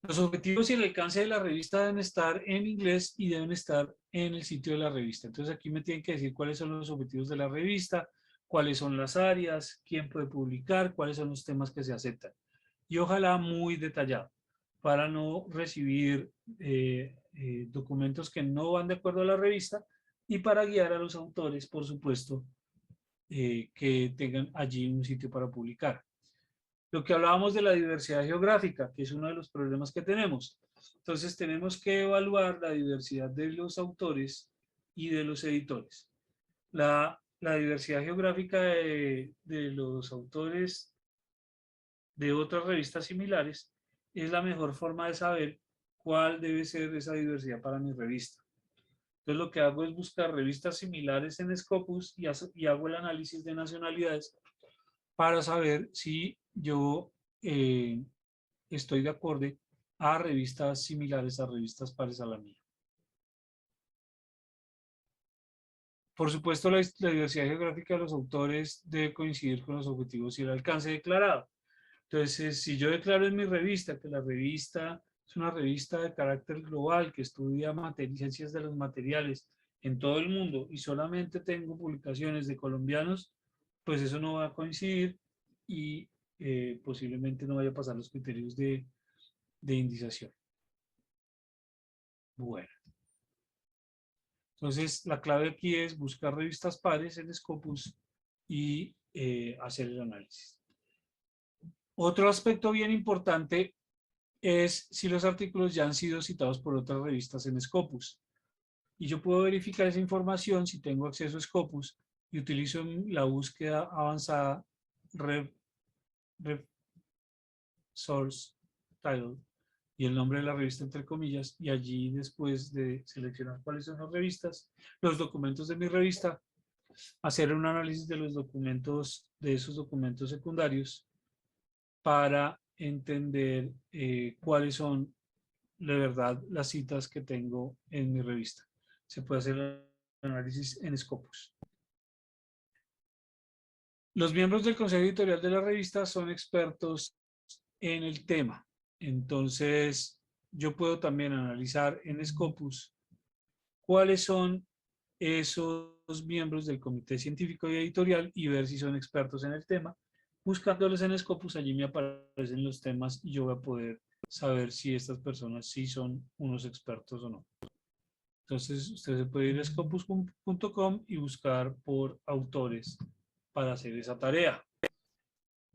Los objetivos y el alcance de la revista deben estar en inglés y deben estar en el sitio de la revista. Entonces aquí me tienen que decir cuáles son los objetivos de la revista, cuáles son las áreas, quién puede publicar, cuáles son los temas que se aceptan. Y ojalá muy detallado para no recibir documentos que no van de acuerdo a la revista y para guiar a los autores, por supuesto, que tengan allí un sitio para publicar. Lo que hablábamos de la diversidad geográfica, que es uno de los problemas que tenemos. Entonces tenemos que evaluar la diversidad de los autores y de los editores. La diversidad geográfica de los autores de otras revistas similares es la mejor forma de saber cuál debe ser esa diversidad para mi revista. Entonces lo que hago es buscar revistas similares en Scopus y hago el análisis de nacionalidades para saber si yo estoy de acuerdo a revistas similares, a revistas pares a la mía. Por supuesto, la diversidad geográfica de los autores debe coincidir con los objetivos y el alcance declarado. Entonces, si yo declaro en mi revista que la revista es una revista de carácter global que estudia ciencias de los materiales en todo el mundo y solamente tengo publicaciones de colombianos, pues eso no va a coincidir y posiblemente no vaya a pasar los criterios de indización. Bueno. Entonces, la clave aquí es buscar revistas pares en Scopus y hacer el análisis. Otro aspecto bien importante es si los artículos ya han sido citados por otras revistas en Scopus. Y yo puedo verificar esa información si tengo acceso a Scopus y utilizo la búsqueda avanzada Source Title y el nombre de la revista entre comillas, y allí después de seleccionar cuáles son las revistas, los documentos de mi revista, hacer un análisis de los documentos, de esos documentos secundarios para entender cuáles son de verdad las citas que tengo en mi revista. Se puede hacer el análisis en Scopus. Los miembros del consejo editorial de la revista son expertos en el tema. Entonces, yo puedo también analizar en Scopus cuáles son esos miembros del comité científico y editorial y ver si son expertos en el tema. Buscándolos en Scopus, allí me aparecen los temas y yo voy a poder saber si estas personas sí son unos expertos o no. Entonces, usted se puede ir a scopus.com y buscar por autores para hacer esa tarea.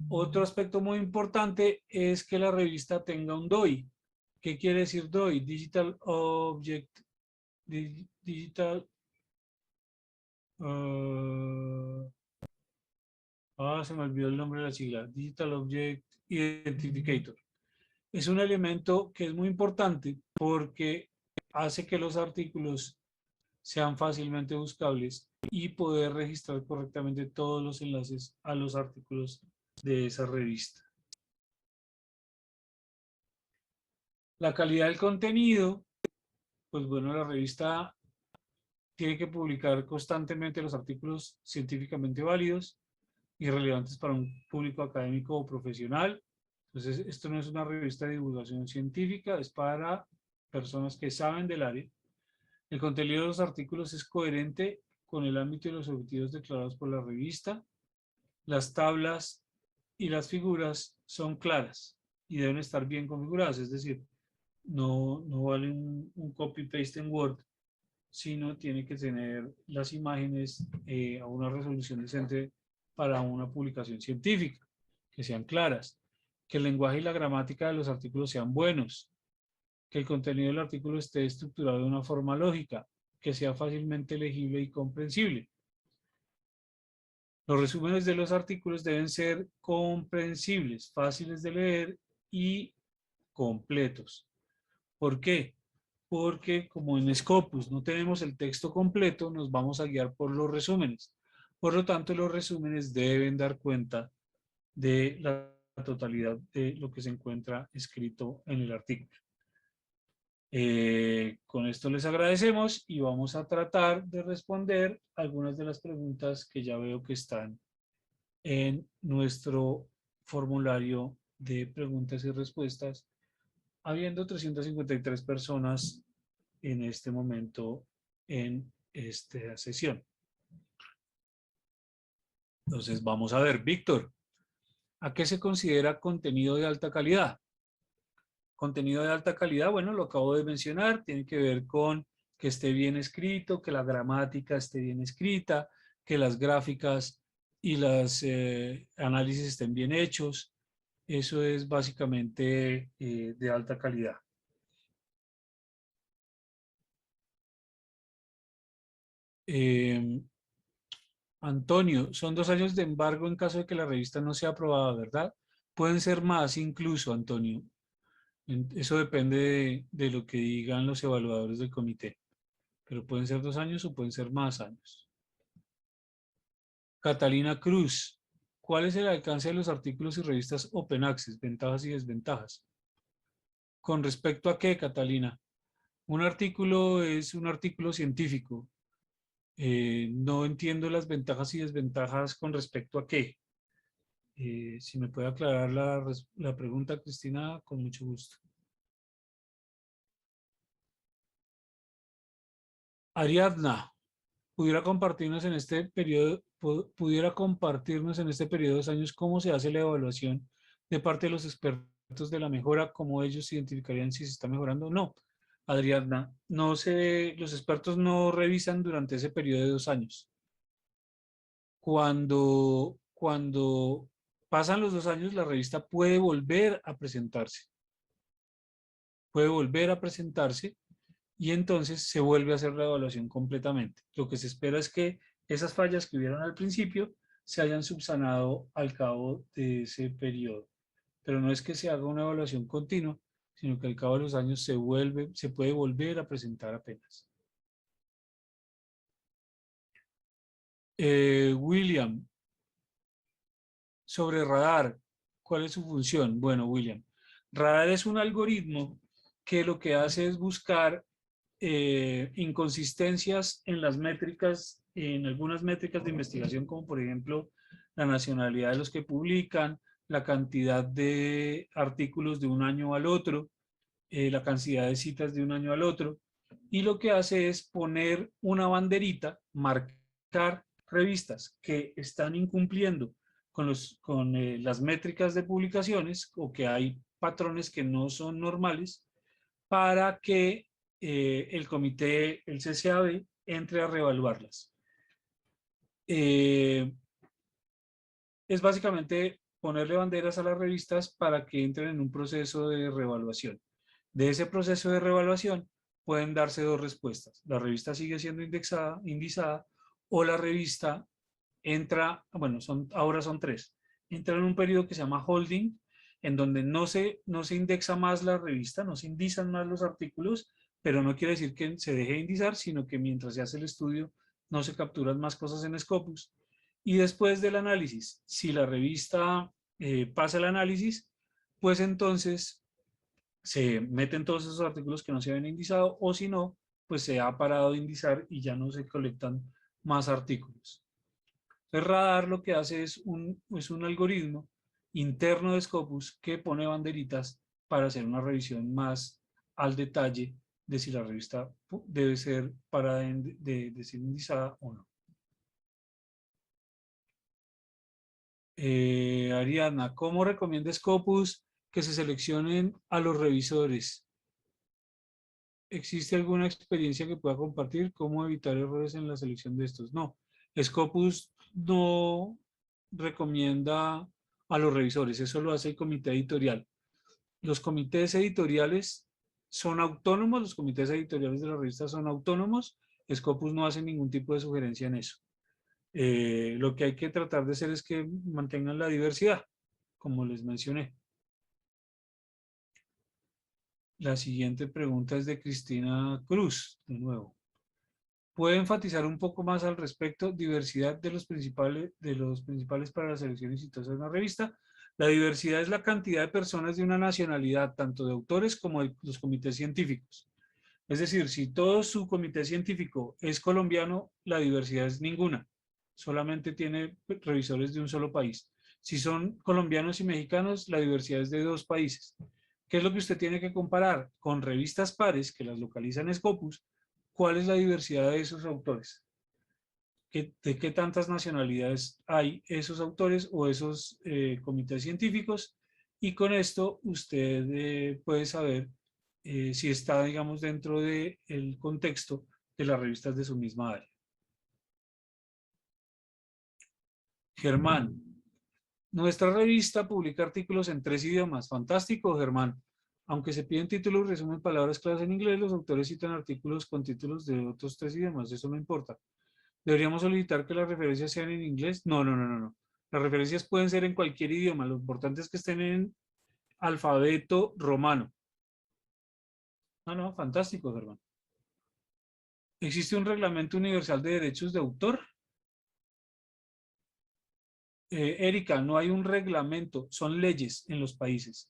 Otro aspecto muy importante es que la revista tenga un DOI. ¿Qué quiere decir DOI? Digital Object, Digital, se me olvidó el nombre de la sigla, Digital Object Identificator. Es un elemento que es muy importante porque hace que los artículos sean fácilmente buscables y poder registrar correctamente todos los enlaces a los artículos de esa revista. La calidad del contenido, pues bueno, la revista tiene que publicar constantemente los artículos científicamente válidos y relevantes para un público académico o profesional. Entonces, esto no es una revista de divulgación científica, es para personas que saben del área. El contenido de los artículos es coherente con el ámbito y los objetivos declarados por la revista. Las tablas y las figuras son claras y deben estar bien configuradas, es decir, no vale un copy-paste en Word, sino tiene que tener las imágenes a una resolución decente para una publicación científica, que sean claras, que el lenguaje y la gramática de los artículos sean buenos, que el contenido del artículo esté estructurado de una forma lógica, que sea fácilmente legible y comprensible. Los resúmenes de los artículos deben ser comprensibles, fáciles de leer y completos. ¿Por qué? Porque como en Scopus no tenemos el texto completo, nos vamos a guiar por los resúmenes. Por lo tanto, los resúmenes deben dar cuenta de la totalidad de lo que se encuentra escrito en el artículo. Con esto les agradecemos y vamos a tratar de responder algunas de las preguntas que ya veo que están en nuestro formulario de preguntas y respuestas, habiendo 353 personas en este momento en esta sesión. Entonces vamos a ver, Víctor, ¿a qué se considera contenido de alta calidad? Contenido de alta calidad, bueno, lo acabo de mencionar, tiene que ver con que esté bien escrito, que la gramática esté bien escrita, que las gráficas y los análisis estén bien hechos. Eso es básicamente de alta calidad. Antonio, son 2 años de embargo en caso de que la revista no sea aprobada, ¿verdad? Pueden ser más incluso, Antonio. Eso depende de lo que digan los evaluadores del comité. Pero pueden ser 2 años o pueden ser más años. Catalina Cruz, ¿cuál es el alcance de los artículos y revistas Open Access? Ventajas y desventajas. ¿Con respecto a qué, Catalina? Un artículo es un artículo científico. No entiendo las ventajas y desventajas con respecto a qué. Si me puede aclarar la pregunta, Cristina, con mucho gusto. Ariadna, ¿pudiera compartirnos en este periodo de 2 años cómo se hace la evaluación de parte de los expertos de la mejora, cómo ellos identificarían si se está mejorando o no? Adriana, los expertos no revisan durante ese periodo de 2 años. Cuando pasan los 2 años, la revista puede volver a presentarse. Puede volver a presentarse y entonces se vuelve a hacer la evaluación completamente. Lo que se espera es que esas fallas que hubieron al principio se hayan subsanado al cabo de ese periodo. Pero no es que se haga una evaluación continua, sino que al cabo de los años se puede volver a presentar apenas. William, sobre radar, ¿cuál es su función? Bueno, William, radar es un algoritmo que lo que hace es buscar inconsistencias en las métricas, en algunas métricas de investigación, como por ejemplo la nacionalidad de los que publican, la cantidad de artículos de un año al otro, la cantidad de citas de un año al otro, y lo que hace es poner una banderita, marcar identificar revistas que están incumpliendo con las métricas de publicaciones o que hay patrones que no son normales para que el comité, el CCAB, entre a reevaluarlas. Es básicamente ponerle banderas a las revistas para que entren en un proceso de reevaluación. De ese proceso de reevaluación pueden darse dos respuestas. La revista sigue siendo indizada o la revista entra, bueno, ahora son tres. Entra en un periodo que se llama holding, en donde no se indexa más la revista, no se indizan más los artículos, pero no quiere decir que se deje de indizar, sino que mientras se hace el estudio no se capturan más cosas en Scopus. Y después del análisis, si la revista pasa el análisis, pues entonces se meten todos esos artículos que no se habían indizado, o si no, pues se ha parado de indizar y ya no se colectan más artículos. El radar lo que hace es un algoritmo interno de Scopus que pone banderitas para hacer una revisión más al detalle de si la revista debe ser parada de ser indizada o no. Ariadna, ¿cómo recomienda Scopus que se seleccionen a los revisores? ¿Existe alguna experiencia que pueda compartir? ¿Cómo evitar errores en la selección de estos? No, Scopus no recomienda a los revisores, eso lo hace el comité editorial. Los comités editoriales son autónomos, los comités editoriales de la revista son autónomos, Scopus no hace ningún tipo de sugerencia en eso. Lo que hay que tratar de hacer es que mantengan la diversidad, como les mencioné. La siguiente pregunta es de Cristina Cruz, de nuevo. ¿Puede enfatizar un poco más al respecto? Diversidad de los principales para la selección exitosa de una revista. La diversidad es la cantidad de personas de una nacionalidad, tanto de autores como de los comités científicos. Es decir, si todo su comité científico es colombiano, la diversidad es ninguna. Solamente tiene revisores de un solo país. Si son colombianos y mexicanos, la diversidad es de dos países. ¿Qué es lo que usted tiene que comparar? Con revistas pares, que las localizan en Scopus, ¿cuál es la diversidad de esos autores? ¿De qué tantas nacionalidades hay esos autores o esos comités científicos? Y con esto usted puede saber si está, digamos, dentro del contexto de las revistas de su misma área. Germán, nuestra revista publica artículos en 3 idiomas. Fantástico, Germán. Aunque se piden títulos, resumen palabras claves en inglés, los autores citan artículos con títulos de otros 3 idiomas. Eso no importa. ¿Deberíamos solicitar que las referencias sean en inglés? No, no, no, no, no. Las referencias pueden ser en cualquier idioma. Lo importante es que estén en alfabeto romano. No, no, fantástico, Germán. ¿Existe un reglamento universal de derechos de autor? Erika, no hay un reglamento, son leyes en los países.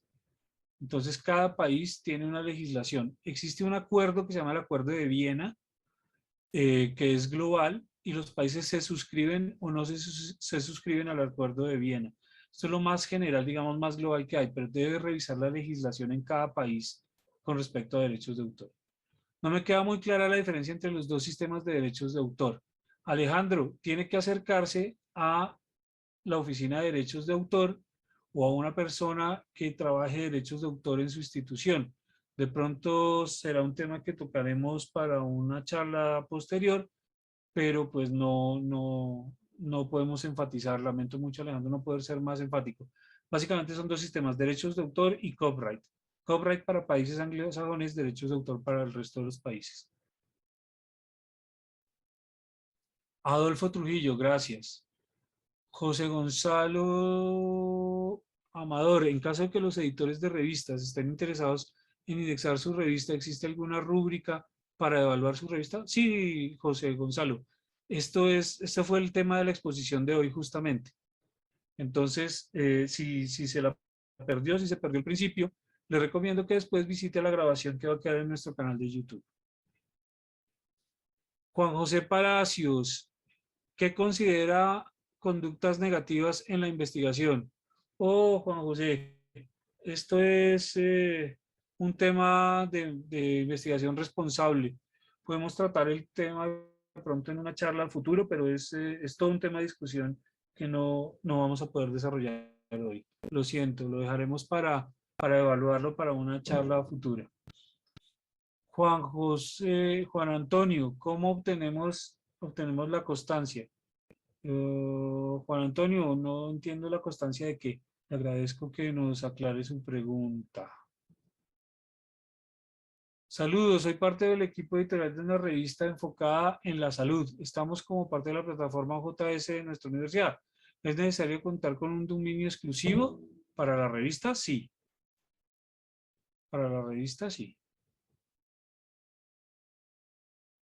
Entonces, cada país tiene una legislación. Existe un acuerdo que se llama el Acuerdo de Viena, que es global, y los países se suscriben o no se suscriben al Acuerdo de Viena. Esto es lo más general, digamos, más global que hay, pero debe revisar la legislación en cada país con respecto a derechos de autor. No me queda muy clara la diferencia entre los dos sistemas de derechos de autor. Alejandro tiene que acercarse a la Oficina de Derechos de Autor o a una persona que trabaje derechos de autor en su institución. De pronto será un tema que tocaremos para una charla posterior, pero pues no podemos enfatizar. Lamento mucho, Alejandro, no poder ser más enfático. Básicamente son dos sistemas, derechos de autor y copyright. Copyright para países anglosajones, derechos de autor para el resto de los países. Adolfo Trujillo, gracias. José Gonzalo Amador, en caso de que los editores de revistas estén interesados en indexar su revista, ¿existe alguna rúbrica para evaluar su revista? Sí, José Gonzalo. Esto fue el tema de la exposición de hoy justamente. Entonces, si se la perdió, si se perdió el principio, le recomiendo que después visite la grabación que va a quedar en nuestro canal de YouTube. Juan José Palacios, ¿qué considera conductas negativas en la investigación? Oh, Juan José, esto es un tema de investigación responsable. Podemos tratar el tema pronto en una charla al futuro, pero es todo un tema de discusión que no vamos a poder desarrollar hoy. Lo siento, lo dejaremos para evaluarlo para una charla futura. Juan Antonio, ¿cómo obtenemos la constancia? Juan Antonio, no entiendo la constancia de qué. Le agradezco que nos aclare su pregunta. Saludos, soy parte del equipo editorial de una revista enfocada en la salud. Estamos como parte de la plataforma JS de nuestra universidad. ¿Es necesario contar con un dominio exclusivo para la revista? Sí. Para la revista, sí.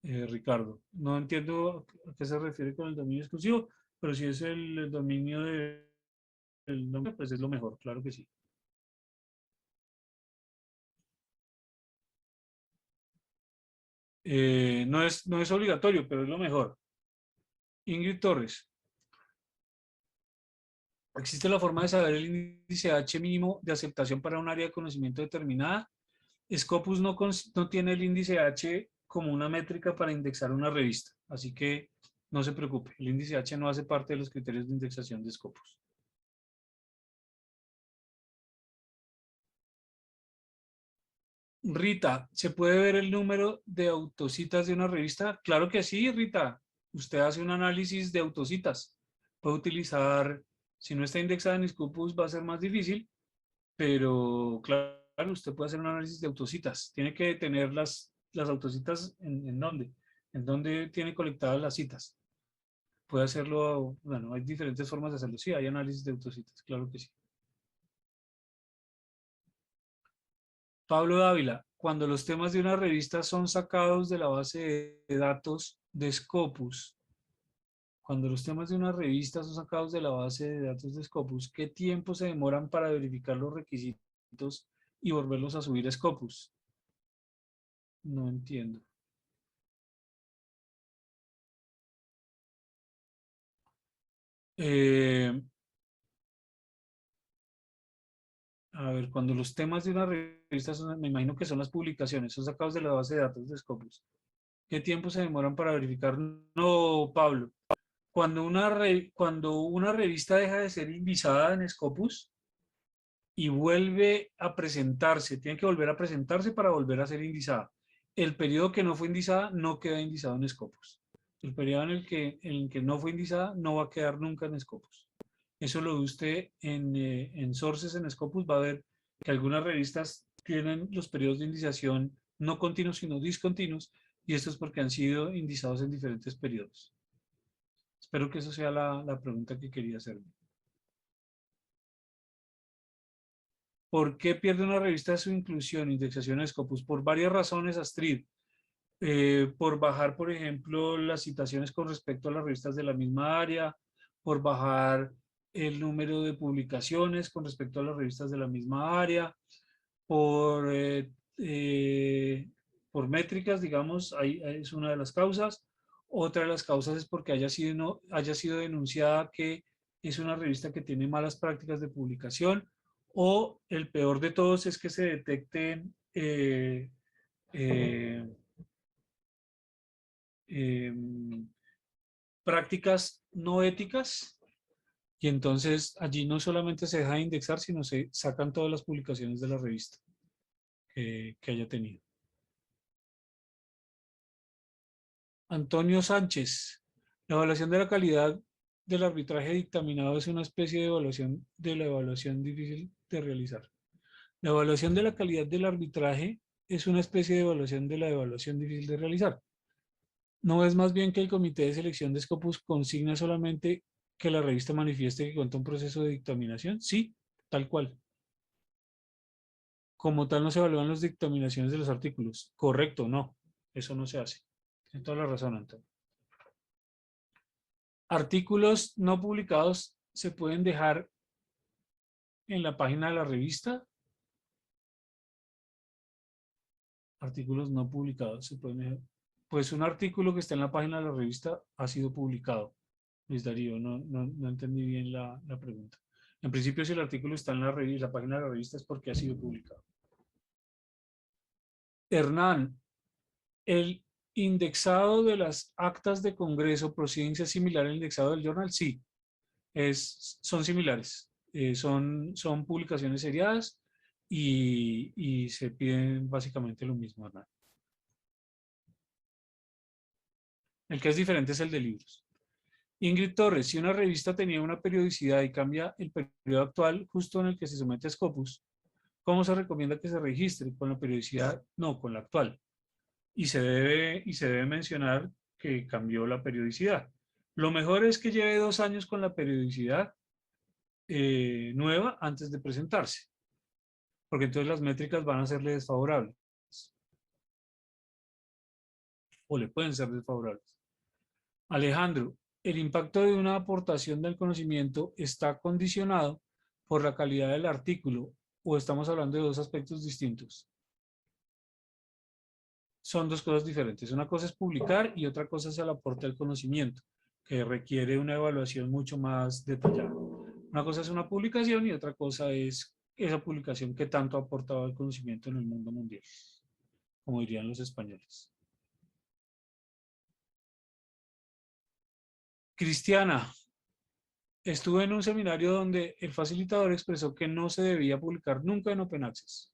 Ricardo, no entiendo a qué se refiere con el dominio exclusivo, pero si es el dominio del nombre, pues es lo mejor, claro que sí. No es obligatorio, pero es lo mejor. Ingrid Torres, ¿existe la forma de saber el índice H mínimo de aceptación para un área de conocimiento determinada? Scopus no tiene el índice H como una métrica para indexar una revista, así que no se preocupe, el índice H no hace parte de los criterios de indexación de Scopus. Rita, ¿se puede ver el número de autocitas de una revista? Claro que sí, Rita. Usted hace un análisis de autocitas. Puede utilizar, si no está indexada en Scopus va a ser más difícil, pero claro, usted puede hacer un análisis de autocitas. Tiene que tener las autocitas en dónde, en dónde tiene colectadas las citas. Puede hacerlo, bueno, hay diferentes formas de hacerlo. Sí, hay análisis de autocitas, claro que sí. Pablo Dávila, cuando los temas de una revista son sacados de la base de datos de Scopus, cuando los temas de una revista son sacados de la base de datos de Scopus, ¿qué tiempo se demoran para verificar los requisitos y volverlos a subir a Scopus? No entiendo. Eh, a ver, cuando los temas de una revista son, me imagino que son las publicaciones, son sacados de la base de datos de Scopus. ¿Qué tiempo se demoran para verificar? No, Pablo. Cuando una revista deja de ser indizada en Scopus y vuelve a presentarse, tiene que volver a presentarse para volver a ser indizada. El periodo que no fue indizada no queda indizado en Scopus. El periodo en el que no fue indizada no va a quedar nunca en Scopus. Eso lo ve usted en Sources en Scopus, va a ver que algunas revistas tienen los periodos de indización no continuos, sino discontinuos, y esto es porque han sido indizados en diferentes periodos. Espero que eso sea la pregunta que quería hacerme. ¿Por qué pierde una revista su inclusión, indexación en Scopus? Por varias razones, Astrid. Por bajar, por ejemplo, las citaciones con respecto a las revistas de la misma área, por bajar el número de publicaciones con respecto a las revistas de la misma área, por, eh, eh, por métricas, digamos, ahí es una de las causas. Otra de las causas es porque haya sido denunciada que es una revista que tiene malas prácticas de publicación, o el peor de todos es que se detecten eh, eh, prácticas no éticas, y entonces allí no solamente se deja de indexar, sino se sacan todas las publicaciones de la revista que haya tenido. Antonio Sánchez, la evaluación de la calidad del arbitraje dictaminado es una especie de evaluación de la evaluación difícil de realizar. La evaluación de la calidad del arbitraje es una especie de evaluación de la evaluación difícil de realizar. ¿No es más bien que el comité de selección de Scopus consigna solamente que la revista manifieste que cuenta un proceso de dictaminación? Sí, tal cual. Como tal no se evalúan las dictaminaciones de los artículos. Correcto, no. Eso no se hace. Tienes toda la razón, Antonio. Artículos no publicados se pueden dejar en la página de la revista. Artículos no publicados se pueden dejar. Pues un artículo que está en la página de la revista ha sido publicado. Luis Darío, no entendí bien la pregunta. En principio, si el artículo está en la página de la revista es porque ha sido publicado. Hernán, el Indexado de las actas de Congreso, procedencia similar al indexado del Journal, sí, son similares. Son publicaciones seriadas y se piden básicamente lo mismo, Hernán. El que es diferente es el de libros. Ingrid Torres, si una revista tenía una periodicidad y cambia el periodo actual justo en el que se somete a Scopus, ¿cómo se recomienda que se registre? ¿Con la periodicidad? No, con la actual. Y se debe mencionar que cambió la periodicidad. Lo mejor es que lleve 2 años con la periodicidad nueva antes de presentarse, porque entonces las métricas van a serle desfavorables o le pueden ser desfavorables. Alejandro, el impacto de una aportación del conocimiento está condicionado por la calidad del artículo o estamos hablando de dos aspectos distintos. Son dos cosas diferentes. Una cosa es publicar y otra cosa es el aporte del conocimiento, que requiere una evaluación mucho más detallada. Una cosa es una publicación y otra cosa es esa publicación que tanto ha aportado al conocimiento en el mundo mundial, como dirían los españoles. Cristiana, estuve en un seminario donde el facilitador expresó que no se debía publicar nunca en Open Access.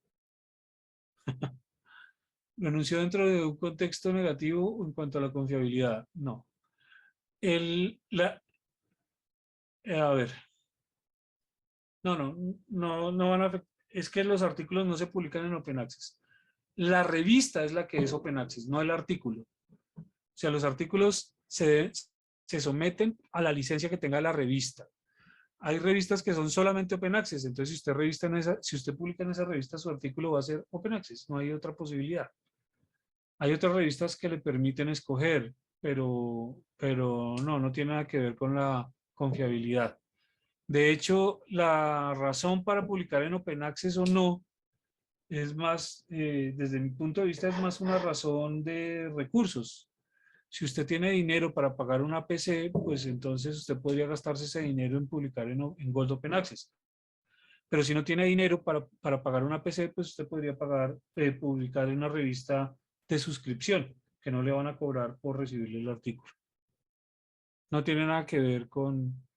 Lo anunció dentro de un contexto negativo en cuanto a la confiabilidad. No. A ver, no van a afectar. Es que los artículos no se publican en Open Access. La revista es la que es Open Access, no el artículo. O sea, los artículos se someten a la licencia que tenga la revista. Hay revistas que son solamente Open Access, entonces si usted publica en esa revista, su artículo va a ser Open Access, no hay otra posibilidad. Hay otras revistas que le permiten escoger, pero no tiene nada que ver con la confiabilidad. De hecho, la razón para publicar en Open Access o no es más, desde mi punto de vista, es más una razón de recursos. Si usted tiene dinero para pagar una PC, pues entonces usted podría gastarse ese dinero en publicar en Gold Open Access. Pero si no tiene dinero para pagar una PC, pues usted podría publicar en una revista de suscripción, que no le van a cobrar por recibirle el artículo. No tiene nada que ver con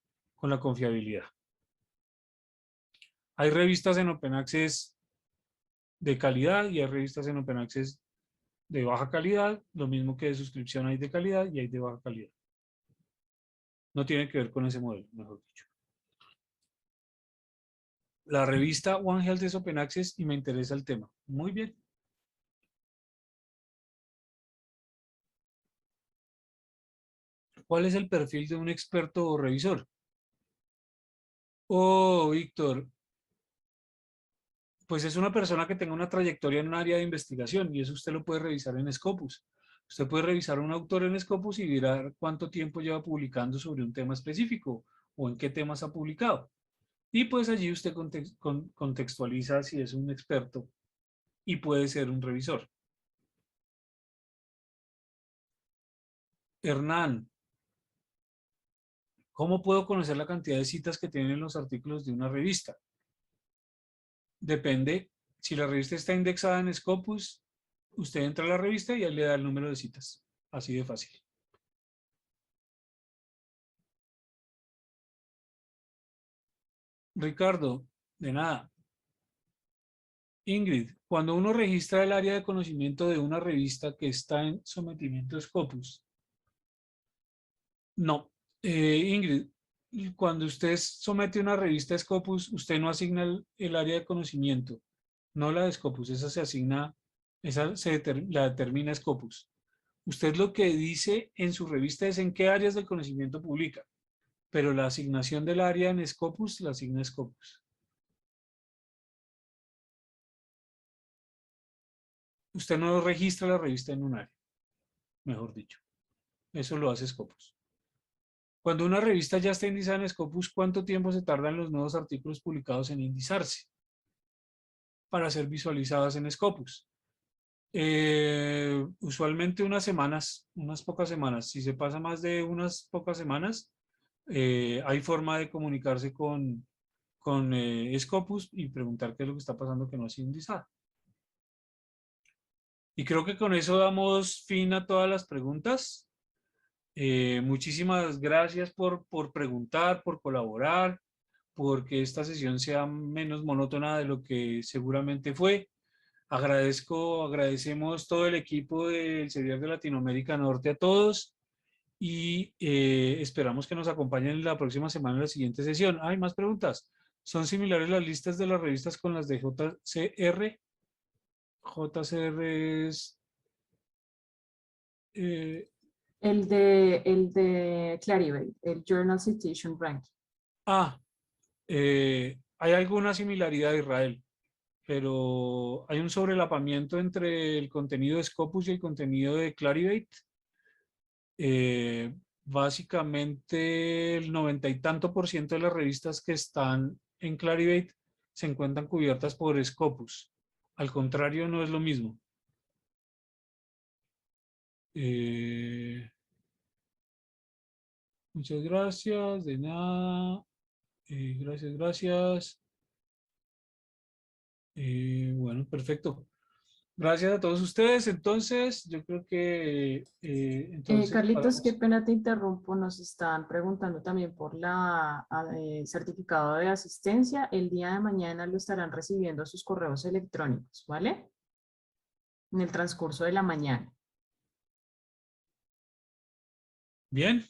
la confiabilidad. Hay revistas en Open Access de calidad y hay revistas en Open Access de baja calidad, lo mismo que de suscripción hay de calidad y hay de baja calidad. No tiene que ver con ese modelo, mejor dicho. La revista One Health es Open Access y me interesa el tema. Muy bien. ¿Cuál es el perfil de un experto o revisor? Oh, Víctor, pues es una persona que tenga una trayectoria en un área de investigación y eso usted lo puede revisar en Scopus. Usted puede revisar a un autor en Scopus y mirar cuánto tiempo lleva publicando sobre un tema específico o en qué temas ha publicado. Y pues allí usted contextualiza si es un experto y puede ser un revisor. Hernán, ¿cómo puedo conocer la cantidad de citas que tienen los artículos de una revista? Depende. Si la revista está indexada en Scopus, usted entra a la revista y ahí le da el número de citas. Así de fácil. Ricardo, de nada. Ingrid, cuando uno registra el área de conocimiento de una revista que está en sometimiento a Scopus, no. Ingrid, cuando usted somete una revista a Scopus, usted no asigna el área de conocimiento, no la de Scopus, esa se asigna, la determina Scopus. Usted lo que dice en su revista es en qué áreas del conocimiento publica, pero la asignación del área en Scopus la asigna Scopus. Usted no registra la revista en un área, mejor dicho. Eso lo hace Scopus. Cuando una revista ya está indizada en Scopus, ¿cuánto tiempo se tardan los nuevos artículos publicados en indizarse para ser visualizadas en Scopus? Usualmente unas semanas, unas pocas semanas. Si se pasa más de unas pocas semanas, hay forma de comunicarse con Scopus y preguntar qué es lo que está pasando que no es indizada. Y creo que con eso damos fin a todas las preguntas. Muchísimas gracias por preguntar, por colaborar, porque esta sesión sea menos monótona de lo que seguramente fue. Agradecemos todo el equipo del CEDIAR de Latinoamérica Norte a todos y esperamos que nos acompañen la próxima semana en la siguiente sesión. ¿Hay más preguntas? ¿Son similares las listas de las revistas con las de JCR? JCR es... eh, El de Clarivate, el Journal Citation Ranking. ah, hay alguna similaridad, Israel, pero hay un sobrelapamiento entre el contenido de Scopus y el contenido de Clarivate. Básicamente el 90 y tanto por ciento de las revistas que están en Clarivate se encuentran cubiertas por Scopus. Al contrario, no es lo mismo. Eh, Muchas gracias, de nada. Gracias. Bueno, perfecto. Gracias a todos ustedes. Entonces, yo creo que entonces Carlitos, qué paramos. pena te interrumpo. Nos están preguntando también por la certificado de asistencia. El día de mañana lo estarán recibiendo a sus correos electrónicos, ¿vale? En el transcurso de la mañana. Bien,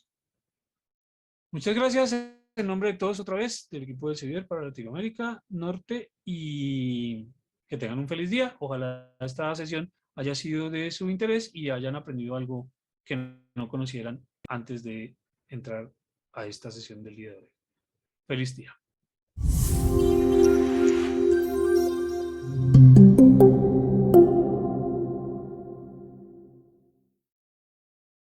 muchas gracias en nombre de todos otra vez del equipo del CIDER para Latinoamérica Norte y que tengan un feliz día. Ojalá esta sesión haya sido de su interés y hayan aprendido algo que no conocieran antes de entrar a esta sesión del día de hoy. Feliz día.